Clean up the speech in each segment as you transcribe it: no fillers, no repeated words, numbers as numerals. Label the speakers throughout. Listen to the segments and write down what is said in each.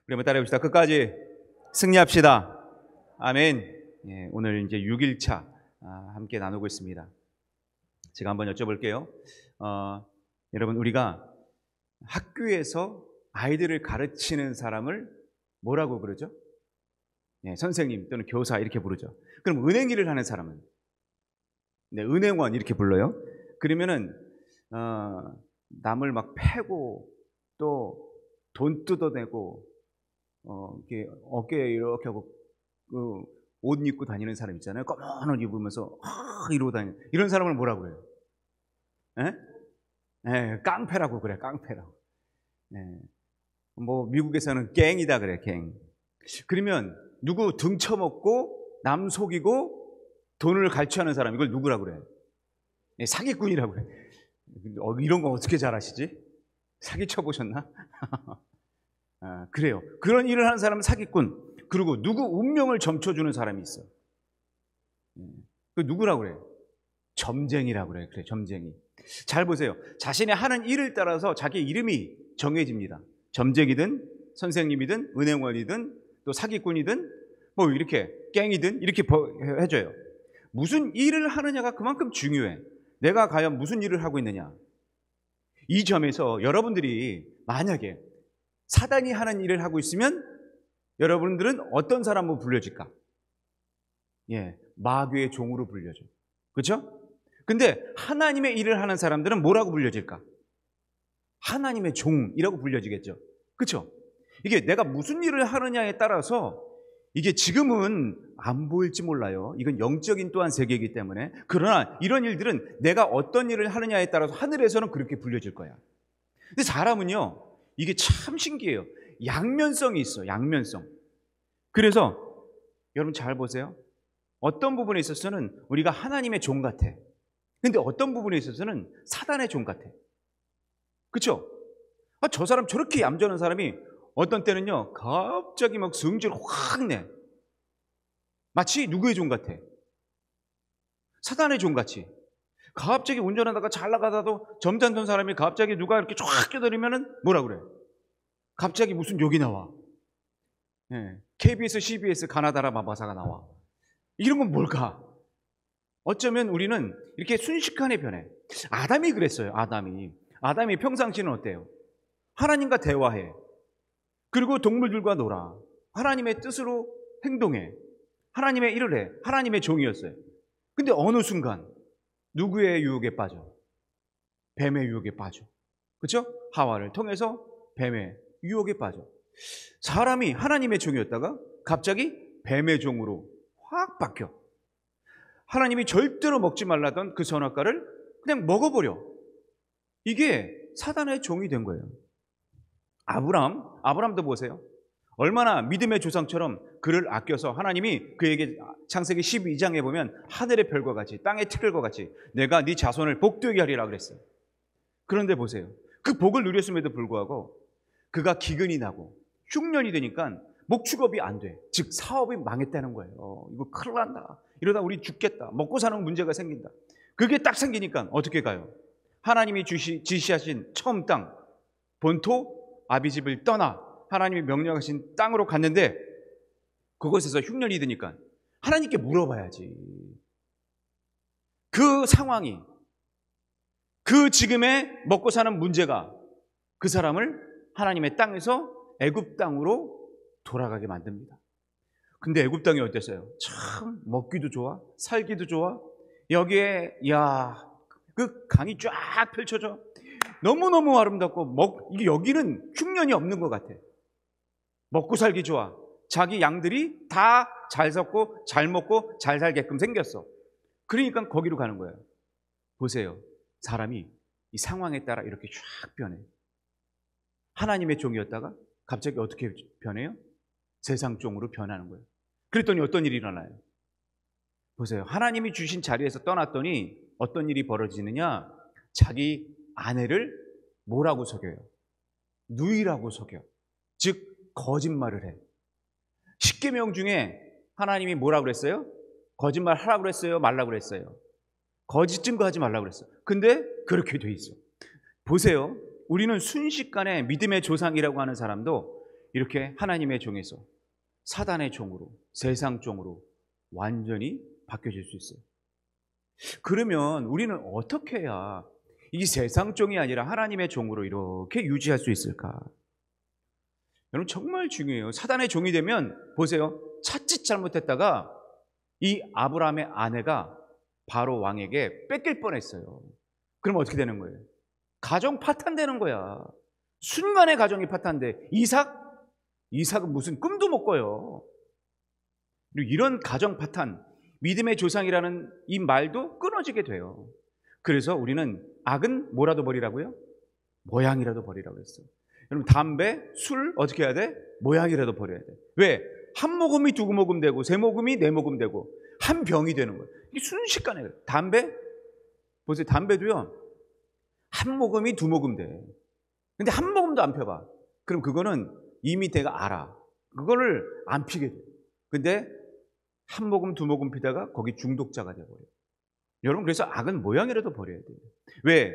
Speaker 1: 우리 한번 따라해 봅시다. 끝까지 승리합시다. 아멘. 예, 오늘 이제 6일차 함께 나누고 있습니다. 제가 한번 여쭤볼게요. 여러분, 우리가 학교에서 아이들을 가르치는 사람을 뭐라고 그러죠? 예, 선생님 또는 교사 이렇게 부르죠. 그럼 은행 일을 하는 사람은? 네, 은행원 이렇게 불러요. 그러면은 남을 막 패고 또 돈 뜯어내고 이렇게 어깨에 이렇게 하고 옷 입고 다니는 사람 있잖아요. 검은 옷 입으면서 이러고 다니는 이런 사람을 뭐라고 그래요? 예? 예, 깡패라고 그래. 깡패라고. 예. 뭐 미국에서는 갱이다 그래. 갱. 그러면 누구 등쳐먹고 남 속이고 돈을 갈취하는 사람, 이걸 누구라고 그래? 예, 사기꾼이라고 그래. 이런 거 어떻게 잘 아시지? 사기 쳐보셨나? 그래요. 그런 일을 하는 사람은 사기꾼. 그리고 누구 운명을 점쳐주는 사람이 있어. 그 누구라고 그래? 점쟁이라고 그래. 그래, 점쟁이. 잘 보세요. 자신이 하는 일을 따라서 자기 이름이 정해집니다. 점쟁이든 선생님이든 은행원이든 또 사기꾼이든 뭐 이렇게 갱이든 이렇게 해줘요. 무슨 일을 하느냐가 그만큼 중요해. 내가 과연 무슨 일을 하고 있느냐. 이 점에서 여러분들이 만약에 사단이 하는 일을 하고 있으면 여러분들은 어떤 사람으로 불려질까? 예, 마귀의 종으로 불려져. 그렇죠? 근데 하나님의 일을 하는 사람들은 뭐라고 불려질까? 하나님의 종이라고 불려지겠죠. 그렇죠? 이게 내가 무슨 일을 하느냐에 따라서 이게 지금은 안 보일지 몰라요. 이건 영적인 또한 세계이기 때문에. 그러나 이런 일들은 내가 어떤 일을 하느냐에 따라서 하늘에서는 그렇게 불려질 거야. 근데 사람은요, 이게 참 신기해요. 양면성이 있어. 양면성. 그래서 여러분 잘 보세요. 어떤 부분에 있어서는 우리가 하나님의 종 같아. 근데 어떤 부분에 있어서는 사단의 종 같아. 그렇죠? 저 사람 저렇게 얌전한 사람이 어떤 때는요, 갑자기 막 성질을 확 내. 마치 누구의 종 같아? 사단의 종 같이. 갑자기 운전하다가 잘 나가다도 점잖던 사람이 갑자기 누가 이렇게 쫙 껴들이면은 뭐라 그래? 갑자기 무슨 욕이 나와. 예, KBS, CBS, 가나다라 마바사가 나와. 이런 건 뭘까? 어쩌면 우리는 이렇게 순식간에 변해. 아담이 그랬어요. 아담이 평상시는 어때요? 하나님과 대화해. 그리고 동물들과 놀아. 하나님의 뜻으로 행동해. 하나님의 일을 해. 하나님의 종이었어요. 근데 어느 순간 누구의 유혹에 빠져? 뱀의 유혹에 빠져. 그렇죠? 하와를 통해서 뱀의 유혹에 빠져. 사람이 하나님의 종이었다가 갑자기 뱀의 종으로 확 바뀌어. 하나님이 절대로 먹지 말라던 그 선악과를 그냥 먹어버려. 이게 사단의 종이 된 거예요. 아브람도 보세요. 얼마나 믿음의 조상처럼 그를 아껴서 하나님이 그에게 창세기 12장에 보면 하늘의 별과 같이 땅의 티끌과 같이 내가 네 자손을 복되게 하리라 그랬어요. 그런데 보세요. 그 복을 누렸음에도 불구하고 그가 기근이 나고 흉년이 되니까 목축업이 안 돼. 즉 사업이 망했다는 거예요. 이거 큰일 난다. 이러다 우리 죽겠다. 먹고 사는 문제가 생긴다. 그게 딱 생기니까 어떻게 가요? 하나님이 지시하신 처음 땅 본토 아비집을 떠나 하나님이 명령하신 땅으로 갔는데 그곳에서 흉년이 드니까 하나님께 물어봐야지. 그 상황이, 그 지금의 먹고 사는 문제가 그 사람을 하나님의 땅에서 애굽 땅으로 돌아가게 만듭니다. 근데 애굽 땅이 어땠어요? 참 먹기도 좋아, 살기도 좋아. 여기에 그 강이 쫙 펼쳐져. 너무너무 아름답고 이게 여기는 흉년이 없는 것 같아. 먹고 살기 좋아. 자기 양들이 다 잘 섰고 잘 먹고 잘 살게끔 생겼어. 그러니까 거기로 가는 거예요. 보세요. 사람이 이 상황에 따라 이렇게 쫙 변해. 하나님의 종이었다가 갑자기 어떻게 변해요? 세상 종으로 변하는 거예요. 그랬더니 어떤 일이 일어나요? 보세요. 하나님이 주신 자리에서 떠났더니 어떤 일이 벌어지느냐? 자기 아내를 뭐라고 속여요? 누이라고 속여. 즉 거짓말을 해. 10계명 중에 하나님이 뭐라고 그랬어요? 거짓말 하라고 그랬어요? 말라고 그랬어요? 거짓 증거하지 말라고 그랬어요. 근데 그렇게 돼 있어. 보세요. 우리는 순식간에 믿음의 조상이라고 하는 사람도 이렇게 하나님의 종에서 사단의 종으로, 세상 종으로 완전히 바뀌어질 수 있어요. 그러면 우리는 어떻게 해야 이 세상 종이 아니라 하나님의 종으로 이렇게 유지할 수 있을까? 여러분 정말 중요해요. 사단의 종이 되면 보세요. 자칫 잘못했다가 이 아브라함의 아내가 바로 왕에게 뺏길 뻔했어요. 그럼 어떻게 되는 거예요? 가정 파탄되는 거야. 순간에 가정이 파탄돼. 이삭은 무슨 꿈도 못 꿔요. 그리고 이런 가정 파탄, 믿음의 조상이라는 이 말도 끊어지게 돼요. 그래서 우리는 악은 뭐라도 버리라고요? 모양이라도 버리라고 했어요. 여러분 담배, 술 어떻게 해야 돼? 모양이라도 버려야 돼. 왜? 한 모금이 두 모금 되고 세 모금이 네 모금 되고 한 병이 되는 거예요. 이게 순식간에. 담배 보세요. 담배도요 한 모금이 두 모금 돼. 근데 한 모금도 안 펴봐. 그럼 그거는 이미 내가 알아. 그거를 안 피게 돼. 근데 한 모금 두 모금 피다가 거기 중독자가 돼버려요. 여러분 그래서 악은 모양이라도 버려야 돼요. 왜?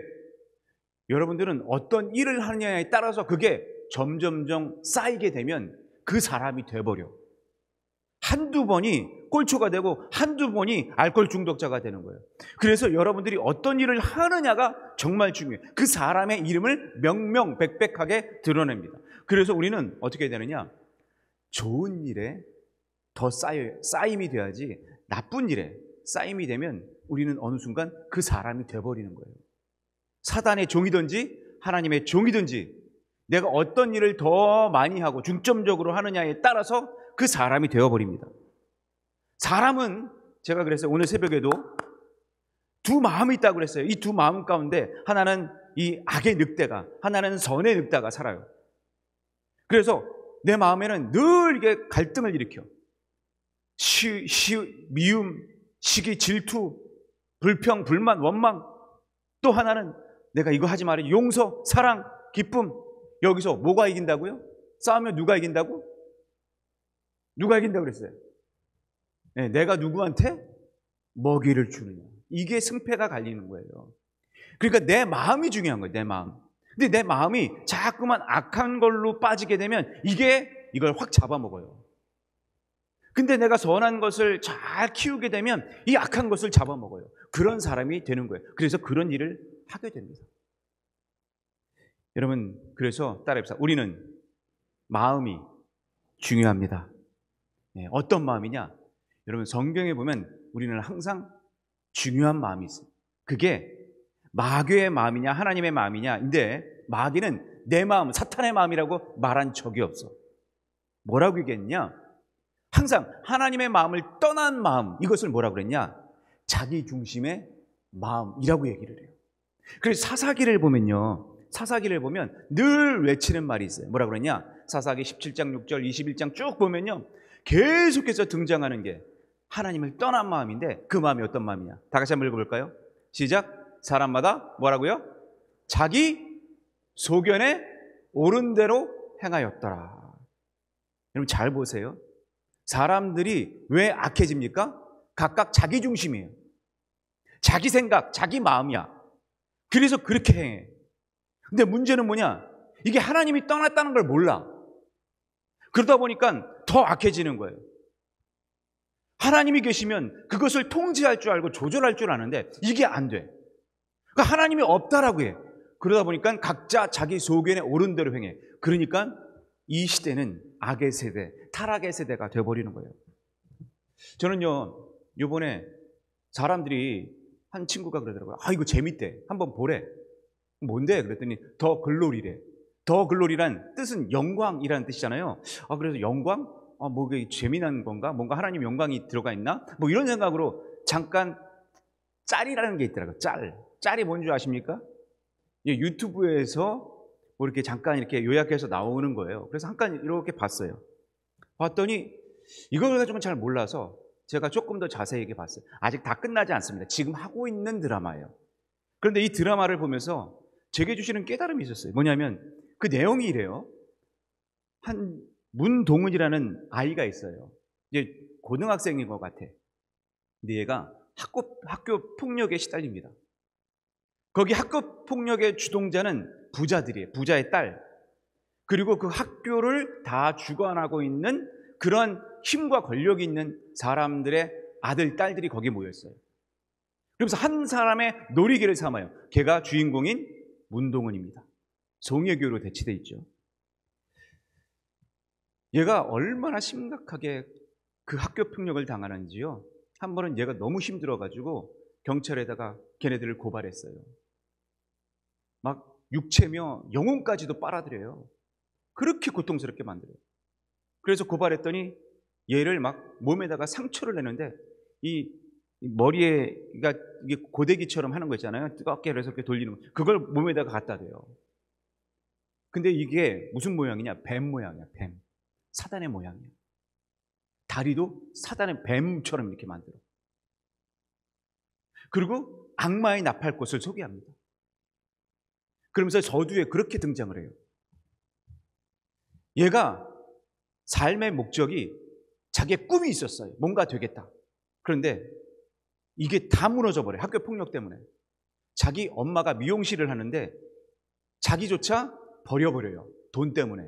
Speaker 1: 여러분들은 어떤 일을 하느냐에 따라서 그게 점점점 쌓이게 되면 그 사람이 돼버려. 한두 번이 꼴초가 되고 한두 번이 알코올 중독자가 되는 거예요. 그래서 여러분들이 어떤 일을 하느냐가 정말 중요해요. 그 사람의 이름을 명명백백하게 드러냅니다. 그래서 우리는 어떻게 해야 되느냐? 좋은 일에 더 쌓임이 돼야지 나쁜 일에 쌓임이 되면 우리는 어느 순간 그 사람이 돼버리는 거예요. 사단의 종이든지 하나님의 종이든지 내가 어떤 일을 더 많이 하고 중점적으로 하느냐에 따라서 그 사람이 되어버립니다. 사람은 제가 그랬어요. 오늘 새벽에도 두 마음이 있다고 그랬어요. 이 두 마음 가운데 하나는 이 악의 늑대가, 하나는 선의 늑대가 살아요. 그래서 내 마음에는 늘 이게 갈등을 일으켜. 미움, 시기, 질투, 불평, 불만, 원망. 또 하나는 내가 이거 하지 말아야지. 용서, 사랑, 기쁨. 여기서 뭐가 이긴다고요? 싸우면 누가 이긴다고? 누가 이긴다고 그랬어요? 네, 내가 누구한테 먹이를 주느냐. 이게 승패가 갈리는 거예요. 그러니까 내 마음이 중요한 거예요. 내 마음. 근데 내 마음이 자꾸만 악한 걸로 빠지게 되면 이걸 확 잡아먹어요. 근데 내가 선한 것을 잘 키우게 되면 이 악한 것을 잡아먹어요. 그런 사람이 되는 거예요. 그래서 그런 일을 하게 됩니다. 여러분, 그래서 따라해봅시다. 우리는 마음이 중요합니다. 네, 어떤 마음이냐? 여러분, 성경에 보면 우리는 항상 중요한 마음이 있어요. 그게 마귀의 마음이냐 하나님의 마음이냐. 근데 마귀는 내 마음, 사탄의 마음이라고 말한 적이 없어. 뭐라고 얘기했냐? 항상 하나님의 마음을 떠난 마음, 이것을 뭐라고 그랬냐? 자기 중심의 마음이라고 얘기를 해요. 그래서 사사기를 보면 늘 외치는 말이 있어요. 뭐라고 그랬냐? 사사기 17장 6절 21장 쭉 보면요, 계속해서 등장하는 게 하나님을 떠난 마음인데 그 마음이 어떤 마음이냐? 다 같이 한번 읽어볼까요? 시작. 사람마다 뭐라고요? 자기 소견에 옳은 대로 행하였더라. 여러분 잘 보세요. 사람들이 왜 악해집니까? 각각 자기 중심이에요. 자기 생각, 자기 마음이야. 그래서 그렇게 행해. 근데 문제는 뭐냐? 이게 하나님이 떠났다는 걸 몰라. 그러다 보니까 더 악해지는 거예요. 하나님이 계시면 그것을 통제할 줄 알고 조절할 줄 아는데 이게 안 돼. 그러니까 하나님이 없다라고 해. 그러다 보니까 각자 자기 소견에 옳은 대로 행해. 그러니까 이 시대는 악의 세대, 타락의 세대가 되어버리는 거예요. 저는요, 이번에 사람들이 한 친구가 그러더라고요. 아, 이거 재밌대. 한번 보래. 뭔데? 그랬더니 더 글로리래. 더 글로리란 뜻은 영광이라는 뜻이잖아요. 아, 그래서 영광? 아, 뭐 이게 재미난 건가? 뭔가 하나님 영광이 들어가 있나? 뭐 이런 생각으로 잠깐 짤이라는 게 있더라고요. 짤이 뭔지 아십니까? 유튜브에서 뭐 이렇게 잠깐 이렇게 요약해서 나오는 거예요. 그래서 잠깐 이렇게 봤어요. 봤더니 이걸 가지고는 잘 몰라서 제가 조금 더 자세히 봤어요. 아직 다 끝나지 않습니다. 지금 하고 있는 드라마예요. 그런데 이 드라마를 보면서 제게 주시는 깨달음이 있었어요. 뭐냐면 그 내용이 이래요. 한 문동은이라는 아이가 있어요. 이제 고등학생인 것 같아. 근데 얘가 학교 폭력에 시달립니다. 거기 학교 폭력의 주동자는 부자들이에요. 부자의 딸. 그리고 그 학교를 다 주관하고 있는 그런 힘과 권력이 있는 사람들의 아들, 딸들이 거기에 모였어요. 그러면서 한 사람의 놀이개를 삼아요. 걔가 주인공인 문동은입니다. 송혜교로 대치돼 있죠. 얘가 얼마나 심각하게 그 학교 폭력을 당하는지요. 한 번은 얘가 너무 힘들어가지고 경찰에다가 걔네들을 고발했어요. 막 육체며 영혼까지도 빨아들여요. 그렇게 고통스럽게 만들어요. 그래서 고발했더니 얘를 막 몸에다가 상처를 내는데 이 머리에, 그러니까 이게 고데기처럼 하는 거 있잖아요. 뜨겁게 해서 이렇게 돌리는 거. 그걸 몸에다가 갖다 대요. 근데 이게 무슨 모양이냐? 뱀 모양이야, 뱀. 사단의 모양이야. 다리도 사단의 뱀처럼 이렇게 만들어. 그리고 악마의 나팔꽃을 소개합니다. 그러면서 저두에 그렇게 등장을 해요. 얘가 삶의 목적이 자기의 꿈이 있었어요. 뭔가 되겠다. 그런데 이게 다 무너져 버려요. 학교 폭력 때문에. 자기 엄마가 미용실을 하는데 자기조차 버려버려요. 돈 때문에.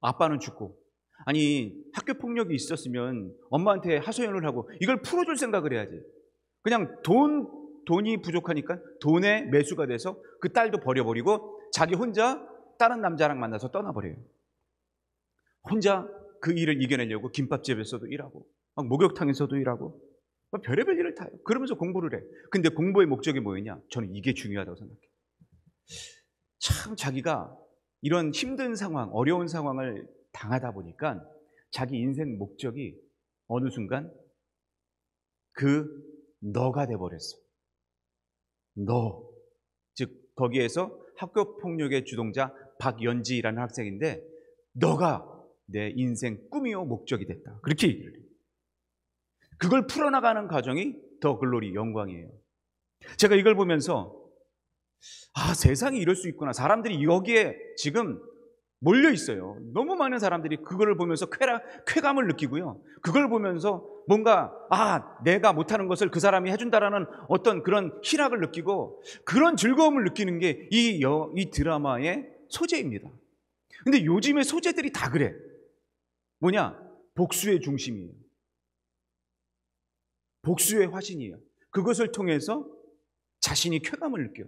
Speaker 1: 아빠는 죽고. 아니, 학교 폭력이 있었으면 엄마한테 하소연을 하고 이걸 풀어줄 생각을 해야지. 그냥 돈이 부족하니까 돈에 매수가 돼서 그 딸도 버려버리고 자기 혼자 다른 남자랑 만나서 떠나버려요. 혼자 그 일을 이겨내려고 김밥집에서도 일하고 막 목욕탕에서도 일하고 막 별의별 일을 다 해요. 그러면서 공부를 해. 근데 공부의 목적이 뭐였냐? 저는 이게 중요하다고 생각해요. 참 자기가 이런 힘든 상황, 어려운 상황을 당하다 보니까 자기 인생 목적이 어느 순간 그 너가 돼버렸어. 너. 즉 거기에서 학교폭력의 주동자 박연지라는 학생인데 너가 내 인생 꿈이요 목적이 됐다. 그렇게 얘기를 해요. 그걸 풀어나가는 과정이 더 글로리 영광이에요. 제가 이걸 보면서 세상이 이럴 수 있구나. 사람들이 여기에 지금 몰려 있어요. 너무 많은 사람들이 그걸 보면서 쾌감을 느끼고요. 그걸 보면서 뭔가 내가 못하는 것을 그 사람이 해준다라는 어떤 그런 희락을 느끼고 그런 즐거움을 느끼는 게 이 드라마의 소재입니다. 근데 요즘의 소재들이 다 그래. 뭐냐? 복수의 중심이에요. 복수의 화신이에요. 그것을 통해서 자신이 쾌감을 느껴요.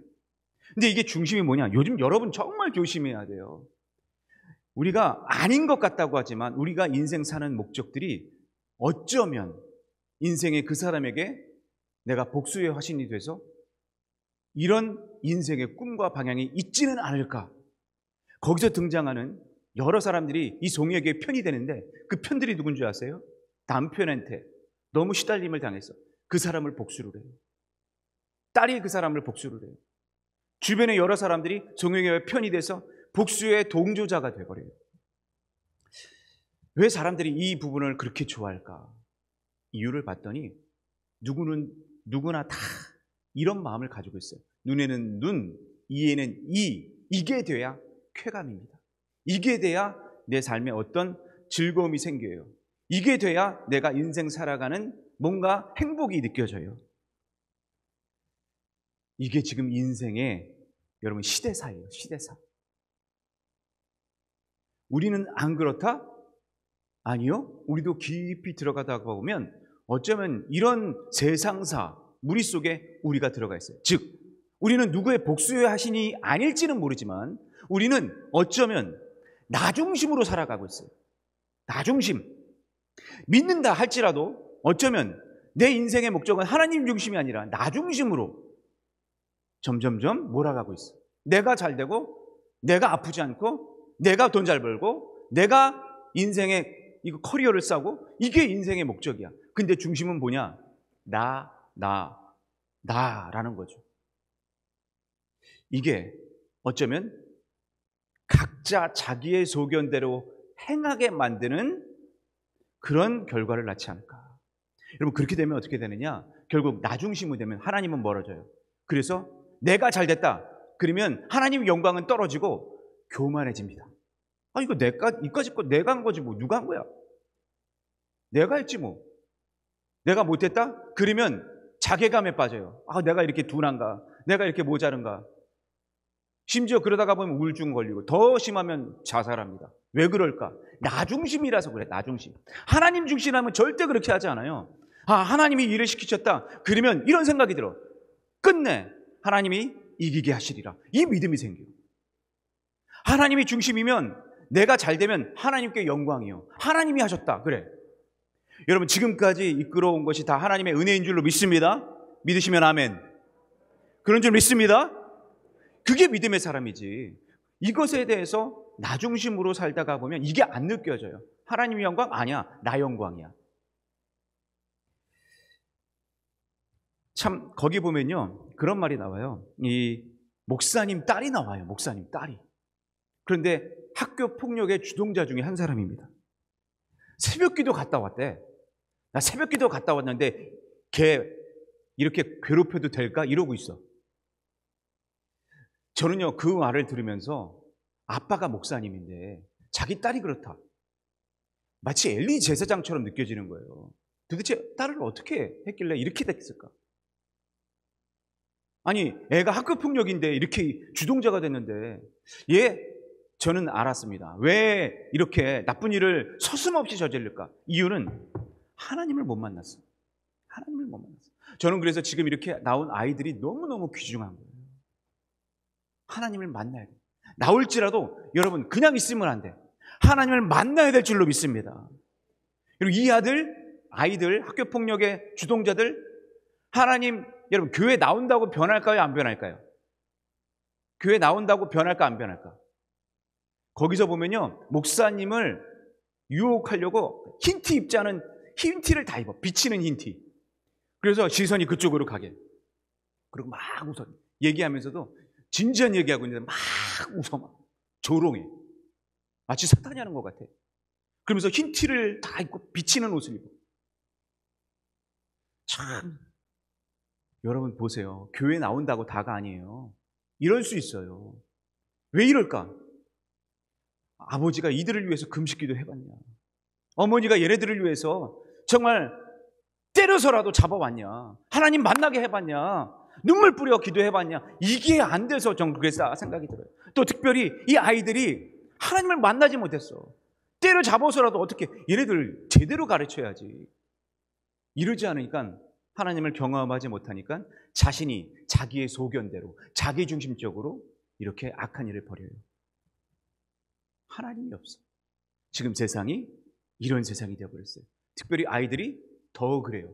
Speaker 1: 근데 이게 중심이 뭐냐? 요즘 여러분 정말 조심해야 돼요. 우리가 아닌 것 같다고 하지만 우리가 인생 사는 목적들이 어쩌면 인생의 그 사람에게 내가 복수의 화신이 돼서 이런 인생의 꿈과 방향이 있지는 않을까. 거기서 등장하는 여러 사람들이 이 송혜교의 편이 되는데 그 편들이 누군 줄 아세요? 남편한테 너무 시달림을 당해서 그 사람을 복수를 해요. 딸이 그 사람을 복수를 해요. 주변의 여러 사람들이 송혜교의 편이 돼서 복수의 동조자가 되어버려요. 왜 사람들이 이 부분을 그렇게 좋아할까? 이유를 봤더니 누구나 다 이런 마음을 가지고 있어요. 눈에는 눈, 이에는 이게 돼야 쾌감입니다. 이게 돼야 내 삶에 어떤 즐거움이 생겨요. 이게 돼야 내가 인생 살아가는 뭔가 행복이 느껴져요. 이게 지금 인생의 여러분 시대사예요. 시대사. 우리는 안 그렇다? 아니요. 우리도 깊이 들어가다 보면 어쩌면 이런 세상사 무리 속에 우리가 들어가 있어요. 즉 우리는 누구의 복수의 화신이 아닐지는 모르지만 우리는 어쩌면 나 중심으로 살아가고 있어요. 나 중심. 믿는다 할지라도 어쩌면 내 인생의 목적은 하나님 중심이 아니라 나 중심으로 점점점 몰아가고 있어. 내가 잘 되고 내가 아프지 않고 내가 돈 잘 벌고 내가 인생의 이거 커리어를 쌓고 이게 인생의 목적이야. 근데 중심은 뭐냐? 나라는 거죠. 이게 어쩌면 각자 자기의 소견대로 행하게 만드는 그런 결과를 낳지 않을까. 여러분 그렇게 되면 어떻게 되느냐? 결국 나 중심이 되면 하나님은 멀어져요. 그래서 내가 잘 됐다. 그러면 하나님의 영광은 떨어지고 교만해집니다. 이거 이까짓 거 내가 한 거지 뭐 누가 한 거야? 내가 했지 뭐. 내가 못했다? 그러면 자괴감에 빠져요. 내가 이렇게 둔한가? 내가 이렇게 모자른가? 심지어 그러다가 보면 우울증 걸리고 더 심하면 자살합니다. 왜 그럴까? 나 중심이라서 그래. 나 중심. 하나님 중심이라면 절대 그렇게 하지 않아요. 하나님이 일을 시키셨다. 그러면 이런 생각이 들어. 끝내 하나님이 이기게 하시리라. 이 믿음이 생겨요. 하나님이 중심이면 내가 잘 되면 하나님께 영광이요. 하나님이 하셨다. 그래. 여러분 지금까지 이끌어온 것이 다 하나님의 은혜인 줄로 믿습니다. 믿으시면 아멘. 그런 줄 믿습니다. 그게 믿음의 사람이지. 이것에 대해서 나 중심으로 살다가 보면 이게 안 느껴져요. 하나님의 영광? 아니야. 나 영광이야. 참 거기 보면요. 그런 말이 나와요. 이 목사님 딸이 나와요. 목사님 딸이. 그런데 학교 폭력의 주동자 중에 한 사람입니다. 새벽기도 갔다 왔대. 나 새벽기도 갔다 왔는데 걔 이렇게 괴롭혀도 될까? 이러고 있어. 저는요 그 말을 들으면서 아빠가 목사님인데 자기 딸이 그렇다. 마치 엘리 제사장처럼 느껴지는 거예요. 도대체 딸을 어떻게 했길래 이렇게 됐을까? 아니 애가 학교폭력인데 이렇게 주동자가 됐는데 저는 알았습니다. 왜 이렇게 나쁜 일을 서슴없이 저질릴까? 이유는 하나님을 못 만났어. 하나님을 못 만났어. 저는 그래서 지금 이렇게 나온 아이들이 너무너무 귀중한 거예요. 하나님을 만나야 돼. 나올지라도 여러분 그냥 있으면 안 돼. 하나님을 만나야 될 줄로 믿습니다. 그리고 이 아이들, 학교폭력의 주동자들, 하나님, 여러분 교회 나온다고 변할까요? 안 변할까요? 교회 나온다고 변할까? 안 변할까? 거기서 보면요 목사님을 유혹하려고 흰 티 입지 않은 흰 티를 다 입어. 비치는 흰 티. 그래서 시선이 그쪽으로 가게. 그리고 막 웃어. 얘기하면서도 진지한 얘기하고 있는데 막 웃어. 막 조롱해. 마치 사탄이 하는 것 같아. 그러면서 흰 티를 다 입고 비치는 옷을 입어. 참 여러분 보세요. 교회 나온다고 다가 아니에요. 이럴 수 있어요. 왜 이럴까? 아버지가 이들을 위해서 금식기도 해봤냐? 어머니가 얘네들을 위해서 정말 때려서라도 잡아왔냐? 하나님 만나게 해봤냐? 눈물 뿌려 기도해봤냐? 이게 안 돼서 전 그래서 생각이 들어요. 또 특별히 이 아이들이 하나님을 만나지 못했어. 때려잡아서라도 어떻게 얘네들 제대로 가르쳐야지. 이러지 않으니까 하나님을 경험하지 못하니까 자신이 자기의 소견대로 자기중심적으로 이렇게 악한 일을 벌여요. 하나님이 없어. 지금 세상이 이런 세상이 되어버렸어요. 특별히 아이들이 더 그래요.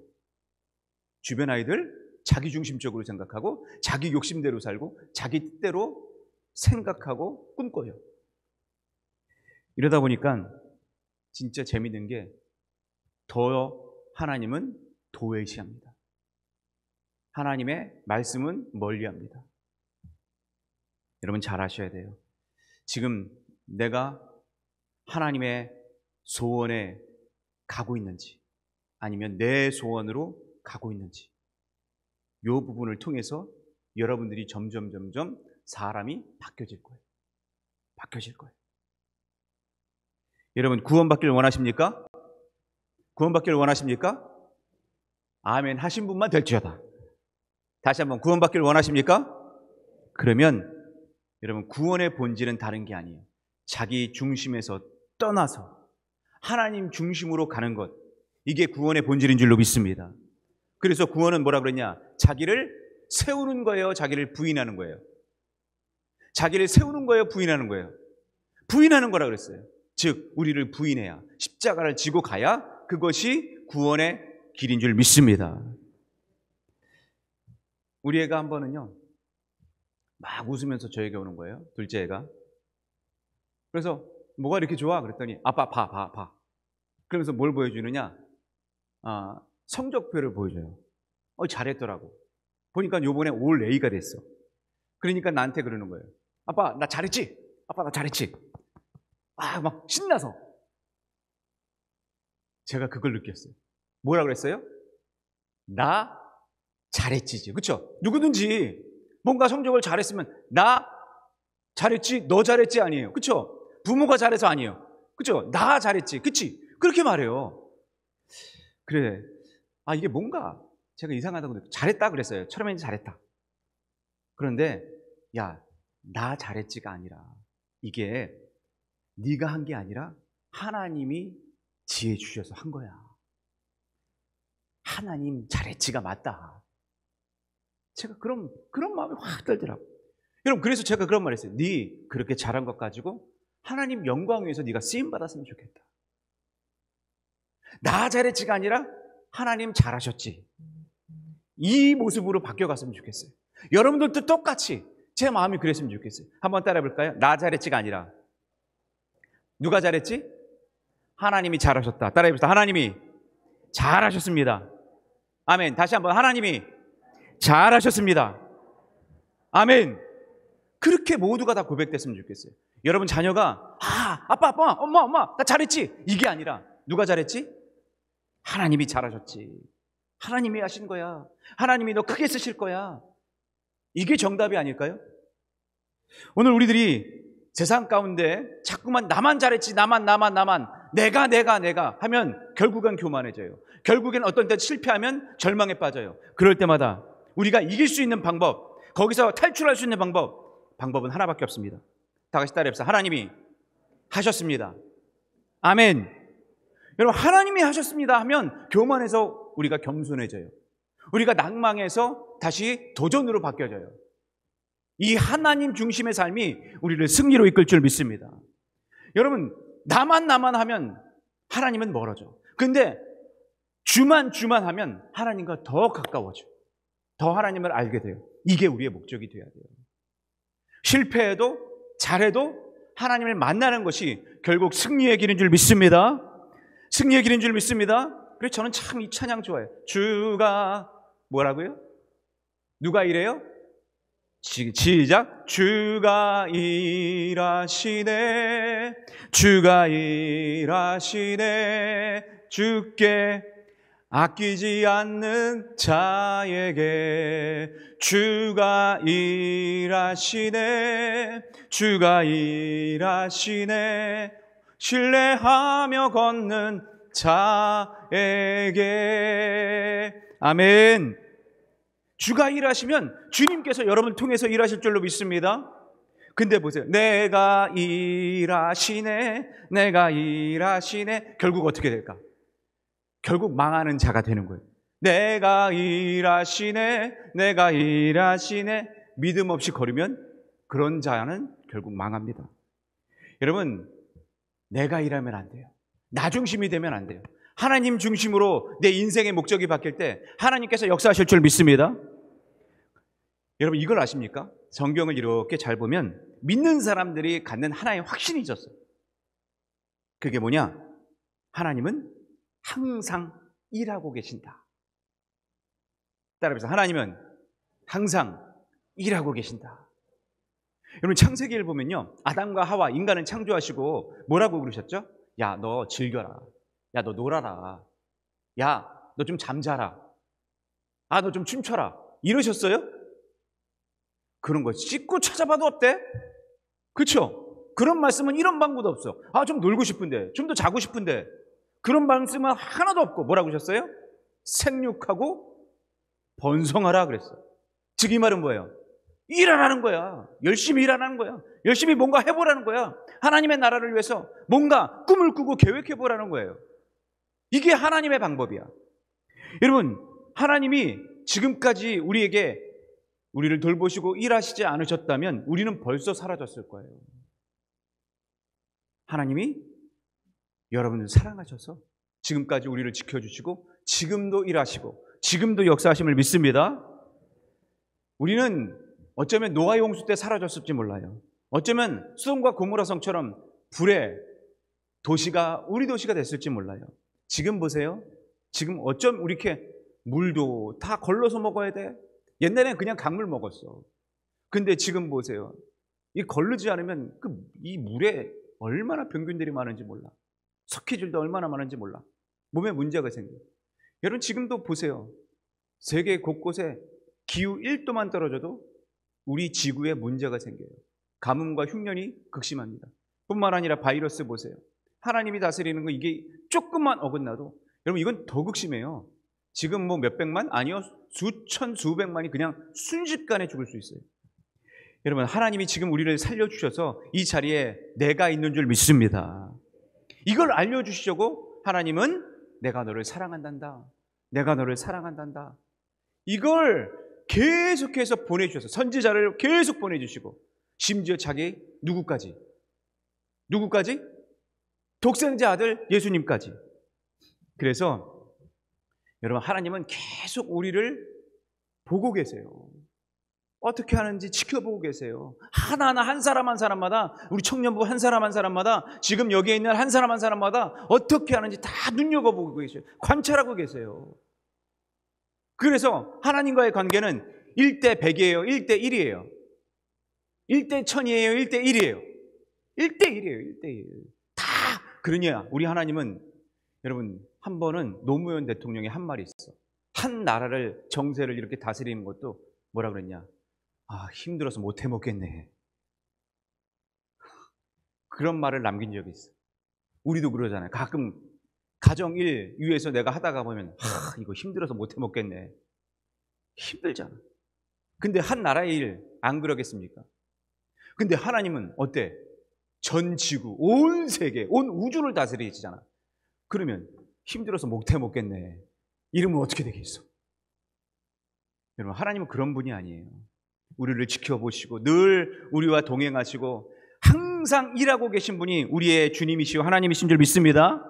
Speaker 1: 주변 아이들 자기중심적으로 생각하고 자기 욕심대로 살고 자기 뜻대로 생각하고 꿈꿔요. 이러다 보니까 진짜 재밌는 게 더 하나님은 도외시합니다. 하나님의 말씀은 멀리합니다. 여러분 잘 아셔야 돼요. 지금 내가 하나님의 소원에 가고 있는지 아니면 내 소원으로 가고 있는지 이 부분을 통해서 여러분들이 점점 사람이 바뀌어질 거예요. 바뀌어질 거예요. 여러분 구원받기를 원하십니까? 구원받기를 원하십니까? 아멘 하신 분만 될지어다. 다시 한번 구원받기를 원하십니까? 그러면 여러분 구원의 본질은 다른 게 아니에요. 자기 중심에서 떠나서 하나님 중심으로 가는 것, 이게 구원의 본질인 줄로 믿습니다. 그래서 구원은 뭐라 그랬냐? 자기를 세우는 거예요? 자기를 부인하는 거예요? 자기를 세우는 거예요? 부인하는 거예요? 부인하는 거라 그랬어요. 즉 우리를 부인해야 십자가를 지고 가야 그것이 구원의 길인 줄 믿습니다. 우리 애가 한 번은요 막 웃으면서 저에게 오는 거예요. 둘째 애가. 그래서 뭐가 이렇게 좋아? 그랬더니 아빠 봐. 그러면서 뭘 보여주느냐? 성적표를 보여줘요. 잘했더라고. 보니까 요번에 올 A가 됐어. 그러니까 나한테 그러는 거예요. 아빠 나 잘했지? 아빠 나 잘했지? 막 신나서. 제가 그걸 느꼈어요. 뭐라 그랬어요? 나 잘했지. 그렇죠? 누구든지 뭔가 성적을 잘했으면 나 잘했지, 너 잘했지 아니에요. 그렇죠? 부모가 잘해서 아니에요. 그렇죠? 나 잘했지. 그치? 그렇게 말해요. 그래. 이게 뭔가 제가 이상하다고 잘했다 그랬어요. 처음에는 잘했다. 그런데 야, 나 잘했지가 아니라, 이게 네가 한 게 아니라 하나님이 지혜 주셔서 한 거야. 하나님 잘했지가 맞다. 제가 그런 마음이 확 들더라고. 여러분, 그래서 제가 그런 말 했어요. 네 그렇게 잘한 것 가지고 하나님 영광 위해서 네가 쓰임 받았으면 좋겠다. 나 잘했지가 아니라 하나님 잘하셨지. 이 모습으로 바뀌어갔으면 좋겠어요. 여러분들도 똑같이 제 마음이 그랬으면 좋겠어요. 한번 따라해 볼까요? 나 잘했지가 아니라 누가 잘했지? 하나님이 잘하셨다. 따라해 봅시다. 하나님이 잘하셨습니다. 아멘. 다시 한번. 하나님이 잘하셨습니다. 아멘. 그렇게 모두가 다 고백됐으면 좋겠어요. 여러분 자녀가 아빠 엄마 나 잘했지, 이게 아니라 누가 잘했지? 하나님이 잘하셨지. 하나님이 하신 거야. 하나님이 너 크게 쓰실 거야. 이게 정답이 아닐까요? 오늘 우리들이 세상 가운데 자꾸만 나만 잘했지, 나만 내가 하면 결국은 교만해져요. 결국엔 어떤 때 실패하면 절망에 빠져요. 그럴 때마다 우리가 이길 수 있는 방법, 거기서 탈출할 수 있는 방법은 하나밖에 없습니다. 다 같이 따라해봅시다. 하나님이 하셨습니다. 아멘. 여러분, 하나님이 하셨습니다 하면 교만해서 우리가 겸손해져요. 우리가 낭망해서 다시 도전으로 바뀌어져요. 이 하나님 중심의 삶이 우리를 승리로 이끌 줄 믿습니다. 여러분, 나만 하면 하나님은 멀어져. 근데 주만 하면 하나님과 더 가까워져. 더 하나님을 알게 돼요. 이게 우리의 목적이 돼야 돼요. 실패해도 잘해도 하나님을 만나는 것이 결국 승리의 길인 줄 믿습니다. 승리의 길인 줄 믿습니다. 그래서 저는 참 이 찬양 좋아해요. 주가 뭐라고요? 누가 이래요? 시작. 주가 일하시네, 주가 일하시네, 주께 아끼지 않는 자에게 주가 일하시네, 주가 일하시네, 신뢰하며 걷는 자에게. 아멘. 주가 일하시면 주님께서 여러분을 통해서 일하실 줄로 믿습니다. 근데 보세요. 내가 일하시네, 내가 일하시네. 결국 어떻게 될까? 결국 망하는 자가 되는 거예요. 내가 일하시네, 내가 일하시네. 믿음 없이 걸으면 그런 자는 결국 망합니다. 여러분, 내가 일하면 안 돼요. 나 중심이 되면 안 돼요. 하나님 중심으로 내 인생의 목적이 바뀔 때 하나님께서 역사하실 줄 믿습니다. 여러분, 이걸 아십니까? 성경을 이렇게 잘 보면 믿는 사람들이 갖는 하나의 확신이 있었어요. 그게 뭐냐? 하나님은 항상 일하고 계신다. 따라해보세요. 하나님은 항상 일하고 계신다. 여러분, 창세기를 보면요, 아담과 하와 인간을 창조하시고 뭐라고 그러셨죠? 야, 너 즐겨라. 야, 너 놀아라. 야, 너 좀 잠자라. 아, 너 좀 춤춰라. 이러셨어요? 그런 거 씻고 찾아봐도 없대? 그렇죠? 그런 말씀은 이런 방법도 없어. 아, 좀 놀고 싶은데, 좀 더 자고 싶은데. 그런 말씀은 하나도 없고 뭐라고 하셨어요? 생육하고 번성하라 그랬어요. 즉 이 말은 뭐예요? 일하라는 거야. 열심히 일하라는 거야. 열심히 뭔가 해보라는 거야. 하나님의 나라를 위해서 뭔가 꿈을 꾸고 계획해보라는 거예요. 이게 하나님의 방법이야. 여러분, 하나님이 지금까지 우리를 돌보시고 일하시지 않으셨다면 우리는 벌써 사라졌을 거예요. 하나님이 여러분을 사랑하셔서 지금까지 우리를 지켜주시고 지금도 일하시고 지금도 역사하심을 믿습니다. 우리는 어쩌면 노아의 홍수 때 사라졌을지 몰라요. 어쩌면 소돔과 고모라 성처럼 불의 도시가 우리 도시가 됐을지 몰라요. 지금 보세요. 지금 어쩜 우리 이렇게 물도 다 걸러서 먹어야 돼? 옛날에는 그냥 강물 먹었어. 근데 지금 보세요. 이 걸르지 않으면 이 물에 얼마나 병균들이 많은지 몰라. 석회질도 얼마나 많은지 몰라. 몸에 문제가 생겨요. 여러분, 지금도 보세요. 세계 곳곳에 기후 1도만 떨어져도 우리 지구에 문제가 생겨요. 가뭄과 흉년이 극심합니다. 뿐만 아니라 바이러스 보세요. 하나님이 다스리는 거 이게 조금만 어긋나도 여러분 이건 더 극심해요. 지금 뭐 몇백만? 아니요. 수천, 수백만이 그냥 순식간에 죽을 수 있어요. 여러분, 하나님이 지금 우리를 살려주셔서 이 자리에 내가 있는 줄 믿습니다. 이걸 알려주시려고 하나님은 내가 너를 사랑한단다, 내가 너를 사랑한단다, 이걸 계속해서 보내주셔서 선지자를 계속 보내주시고, 심지어 자기 누구까지? 독생자 아들 예수님까지. 그래서 여러분, 하나님은 계속 우리를 보고 계세요. 어떻게 하는지 지켜보고 계세요. 하나하나 한 사람 한 사람마다, 우리 청년부 한 사람 한 사람마다, 지금 여기에 있는 한 사람 한 사람마다 어떻게 하는지 다 눈여겨보고 계세요. 관찰하고 계세요. 그래서 하나님과의 관계는 1대 100이에요? 1대 1이에요? 1대 1000이에요? 1대 1이에요? 1대 1이에요. 1대 1. 다. 그러냐, 우리 하나님은, 여러분, 한 번은 노무현 대통령이 한 말이 있어. 한 나라를, 정세를 이렇게 다스리는 것도 뭐라 그랬냐? 아, 힘들어서 못 해먹겠네. 그런 말을 남긴 적이 있어. 우리도 그러잖아요. 가끔 가정일 위해서 내가 하다가 보면, 이거 힘들어서 못 해먹겠네. 힘들잖아. 근데 한 나라의 일 안 그러겠습니까? 근데 하나님은 어때? 전 지구, 온 세계, 온 우주를 다스리시잖아. 그러면 힘들어서 못 해먹겠네, 이러면 어떻게 되겠어? 여러분, 하나님은 그런 분이 아니에요. 우리를 지켜보시고 늘 우리와 동행하시고 항상 일하고 계신 분이 우리의 주님이시오 하나님이신 줄 믿습니다.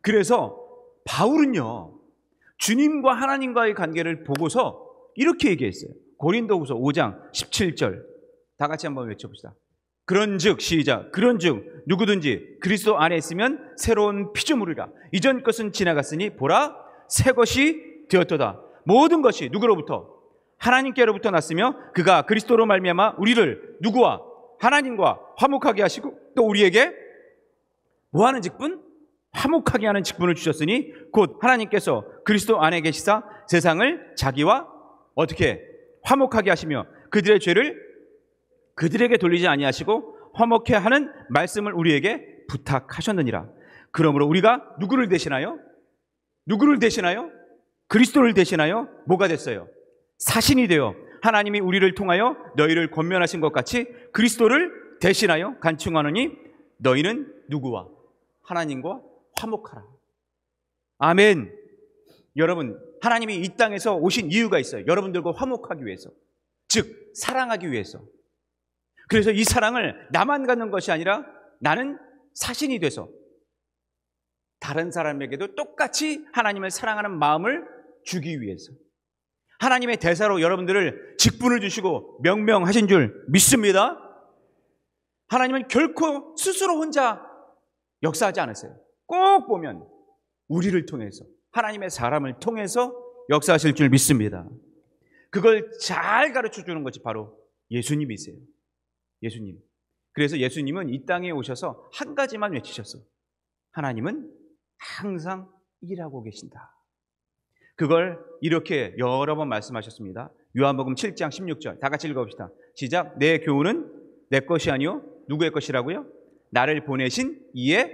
Speaker 1: 그래서 바울은요, 주님과 하나님과의 관계를 보고서 이렇게 얘기했어요. 고린도후서 5장 17절 다 같이 한번 외쳐봅시다. 그런즉, 시작. 그런즉 누구든지 그리스도 안에 있으면 새로운 피조물이라. 이전 것은 지나갔으니 보라, 새 것이 되었도다. 모든 것이 누구로부터? 하나님께로부터 났으며 그가 그리스도로 말미암아 우리를 누구와? 하나님과 화목하게 하시고 또 우리에게 뭐하는 직분? 화목하게 하는 직분을 주셨으니 곧 하나님께서 그리스도 안에 계시사 세상을 자기와 어떻게 화목하게 하시며 그들의 죄를 그들에게 돌리지 아니하시고 화목해 하는 말씀을 우리에게 부탁하셨느니라. 그러므로 우리가 누구를 대신하여? 누구를 대신하여? 그리스도를 대신하여 뭐가 됐어요? 사신이 되어 하나님이 우리를 통하여 너희를 권면하신 것 같이 그리스도를 대신하여 간청하노니 너희는 누구와? 하나님과 화목하라. 아멘. 여러분, 하나님이 이 땅에서 오신 이유가 있어요. 여러분들과 화목하기 위해서, 즉 사랑하기 위해서. 그래서 이 사랑을 나만 갖는 것이 아니라 나는 사신이 돼서 다른 사람에게도 똑같이 하나님을 사랑하는 마음을 주기 위해서, 하나님의 대사로 여러분들을 직분을 주시고 명명하신 줄 믿습니다. 하나님은 결코 스스로 혼자 역사하지 않았어요. 꼭 보면 우리를 통해서, 하나님의 사람을 통해서 역사하실 줄 믿습니다. 그걸 잘 가르쳐주는 것이 바로 예수님이세요. 예수님. 그래서 예수님은 이 땅에 오셔서 한 가지만 외치셨어. 하나님은 항상 일하고 계신다. 그걸 이렇게 여러 번 말씀하셨습니다. 요한복음 7장 16절 다 같이 읽어봅시다. 시작. 내 교훈은 내 것이 아니요 누구의 것이라고요? 나를 보내신 이의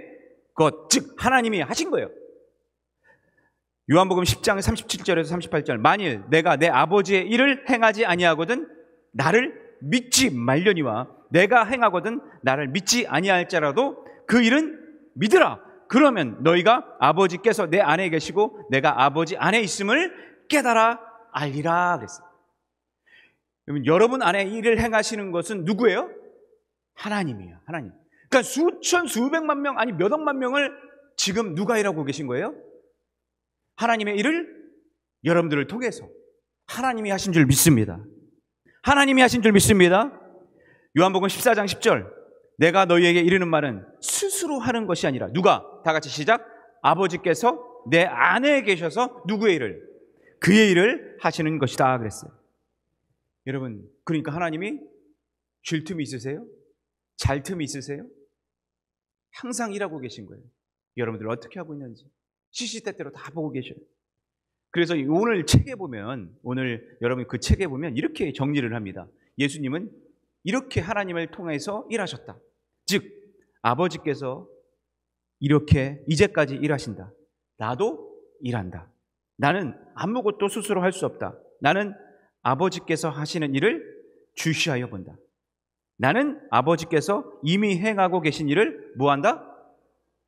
Speaker 1: 것, 즉 하나님이 하신 거예요. 요한복음 10장 37절에서 38절 만일 내가 내 아버지의 일을 행하지 아니하거든 나를 믿지 말려니와 내가 행하거든 나를 믿지 아니할지라도 그 일은 믿으라. 그러면 너희가 아버지께서 내 안에 계시고 내가 아버지 안에 있음을 깨달아 알리라 그랬어요. 여러분 안에 일을 행하시는 것은 누구예요? 하나님이에요. 하나님. 그러니까 수천 수백만 명, 아니 몇 억만 명을 지금 누가 일하고 계신 거예요? 하나님의 일을 여러분들을 통해서 하나님이 하신 줄 믿습니다. 하나님이 하신 줄 믿습니다. 요한복음 14장 10절 내가 너희에게 이르는 말은 스스로 하는 것이 아니라 누가? 다 같이 시작. 아버지께서 내 안에 계셔서 누구의 일을? 그의 일을 하시는 것이다 그랬어요. 여러분, 그러니까 하나님이 쉴 틈이 있으세요? 잘 틈이 있으세요? 항상 일하고 계신 거예요. 여러분들 어떻게 하고 있는지 시시때때로 다 보고 계셔요. 그래서 오늘 책에 보면, 오늘 여러분 그 책에 보면 이렇게 정리를 합니다. 예수님은 이렇게 하나님을 통해서 일하셨다. 즉 아버지께서 이렇게 이제까지 일하신다. 나도 일한다. 나는 아무것도 스스로 할 수 없다. 나는 아버지께서 하시는 일을 주시하여 본다. 나는 아버지께서 이미 행하고 계신 일을 뭐한다?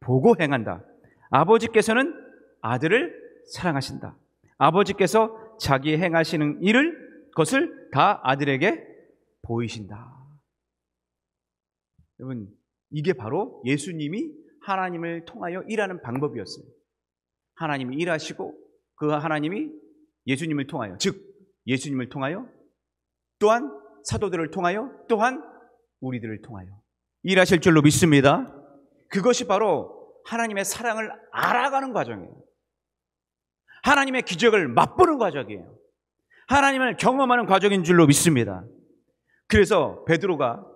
Speaker 1: 보고 행한다. 아버지께서는 아들을 사랑하신다. 아버지께서 자기 행하시는 일을, 그것을 다 아들에게 보이신다. 여러분, 이게 바로 예수님이 하나님을 통하여 일하는 방법이었어요. 하나님이 일하시고 그 하나님이 예수님을 통하여, 즉 예수님을 통하여, 또한 사도들을 통하여, 또한 우리들을 통하여 일하실 줄로 믿습니다. 그것이 바로 하나님의 사랑을 알아가는 과정이에요. 하나님의 기적을 맛보는 과정이에요. 하나님을 경험하는 과정인 줄로 믿습니다. 그래서 베드로가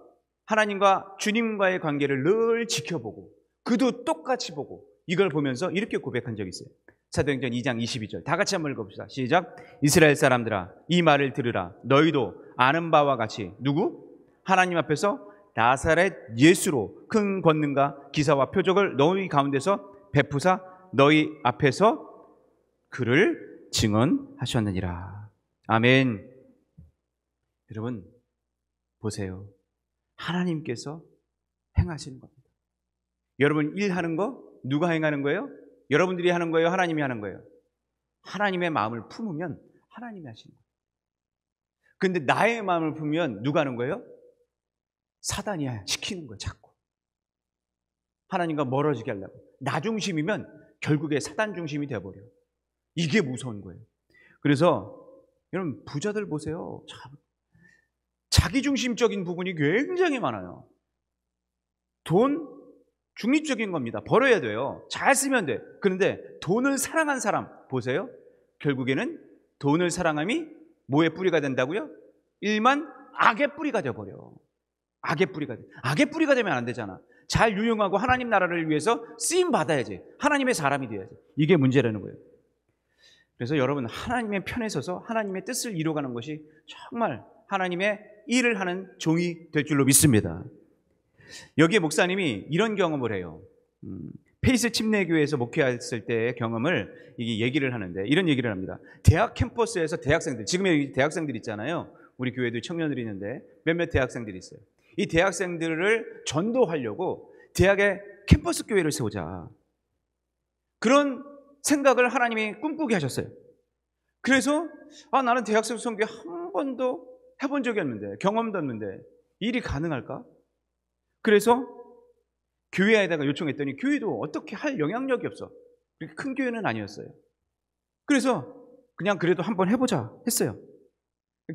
Speaker 1: 하나님과 주님과의 관계를 늘 지켜보고 그도 똑같이 보고 이걸 보면서 이렇게 고백한 적이 있어요. 사도행전 2장 22절 다 같이 한번 읽어봅시다. 시작. 이스라엘 사람들아, 이 말을 들으라. 너희도 아는 바와 같이 누구? 하나님 앞에서 나사렛 예수로 큰 권능과 기사와 표적을 너희 가운데서 베푸사 너희 앞에서 그를 증언하셨느니라. 아멘. 여러분 보세요. 하나님께서 행하시는 겁니다. 여러분 일하는 거 누가 행하는 거예요? 여러분들이 하는 거예요? 하나님이 하는 거예요? 하나님의 마음을 품으면 하나님이 하시는 거예요. 그런데 나의 마음을 품으면 누가 하는 거예요? 사단이 시키는 거예요. 자꾸 하나님과 멀어지게 하려고. 나 중심이면 결국에 사단 중심이 되어버려. 이게 무서운 거예요. 그래서 여러분 부자들 보세요. 참 자기중심적인 부분이 굉장히 많아요. 돈 중립적인 겁니다. 벌어야 돼요. 잘 쓰면 돼. 그런데 돈을 사랑한 사람 보세요. 결국에는 돈을 사랑함이 뭐의 뿌리가 된다고요? 일만 악의 뿌리가 되어버려. 악의 뿌리가 돼. 악의 뿌리가 되면 안 되잖아. 잘 유용하고 하나님 나라를 위해서 쓰임 받아야지. 하나님의 사람이 돼야지. 이게 문제라는 거예요. 그래서 여러분 하나님의 편에 서서 하나님의 뜻을 이루어가는 것이 정말 하나님의 일을 하는 종이 될 줄로 믿습니다. 여기에 목사님이 이런 경험을 해요. 페이스 침례교회에서 목회했을 때의 경험을 얘기를 하는데 이런 얘기를 합니다. 대학 캠퍼스에서 대학생들, 지금의 대학생들 있잖아요. 우리 교회도 청년들이 있는데 몇몇 대학생들이 있어요. 이 대학생들을 전도하려고 대학에 캠퍼스 교회를 세우자. 그런 생각을 하나님이 꿈꾸게 하셨어요. 그래서 나는 대학생 선교 한 번도 해본 적이 없는데 경험도 없는데 일이 가능할까? 그래서 교회에다가 요청했더니 교회도 어떻게 할 영향력이 없어. 그렇게 큰 교회는 아니었어요. 그래서 그냥 그래도 한번 해보자 했어요.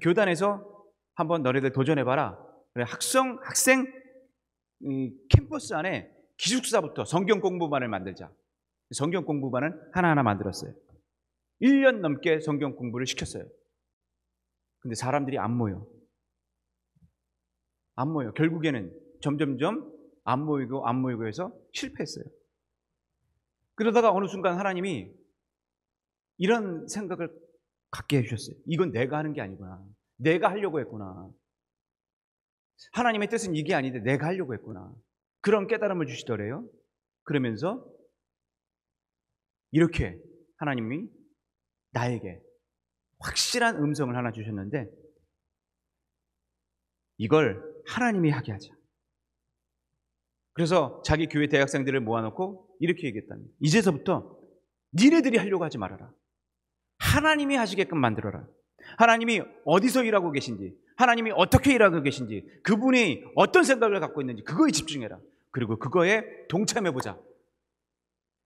Speaker 1: 교단에서 한번 너네들 도전해봐라. 그래, 학생 캠퍼스 안에 기숙사부터 성경 공부반을 만들자. 성경 공부반을 하나하나 만들었어요. 1년 넘게 성경 공부를 시켰어요. 근데 사람들이 안 모여. 결국에는 점점점 안 모이고 해서 실패했어요. 그러다가 어느 순간 하나님이 이런 생각을 갖게 해주셨어요. 이건 내가 하는 게 아니구나. 내가 하려고 했구나. 하나님의 뜻은 이게 아닌데 내가 하려고 했구나. 그런 깨달음을 주시더래요. 그러면서 이렇게 하나님이 나에게 확실한 음성을 하나 주셨는데 이걸 하나님이 하게 하자. 그래서 자기 교회 대학생들을 모아놓고 이렇게 얘기했답니다. 이제서부터 니네들이 하려고 하지 말아라. 하나님이 하시게끔 만들어라. 하나님이 어디서 일하고 계신지, 하나님이 어떻게 일하고 계신지, 그분이 어떤 생각을 갖고 있는지 그거에 집중해라. 그리고 그거에 동참해보자.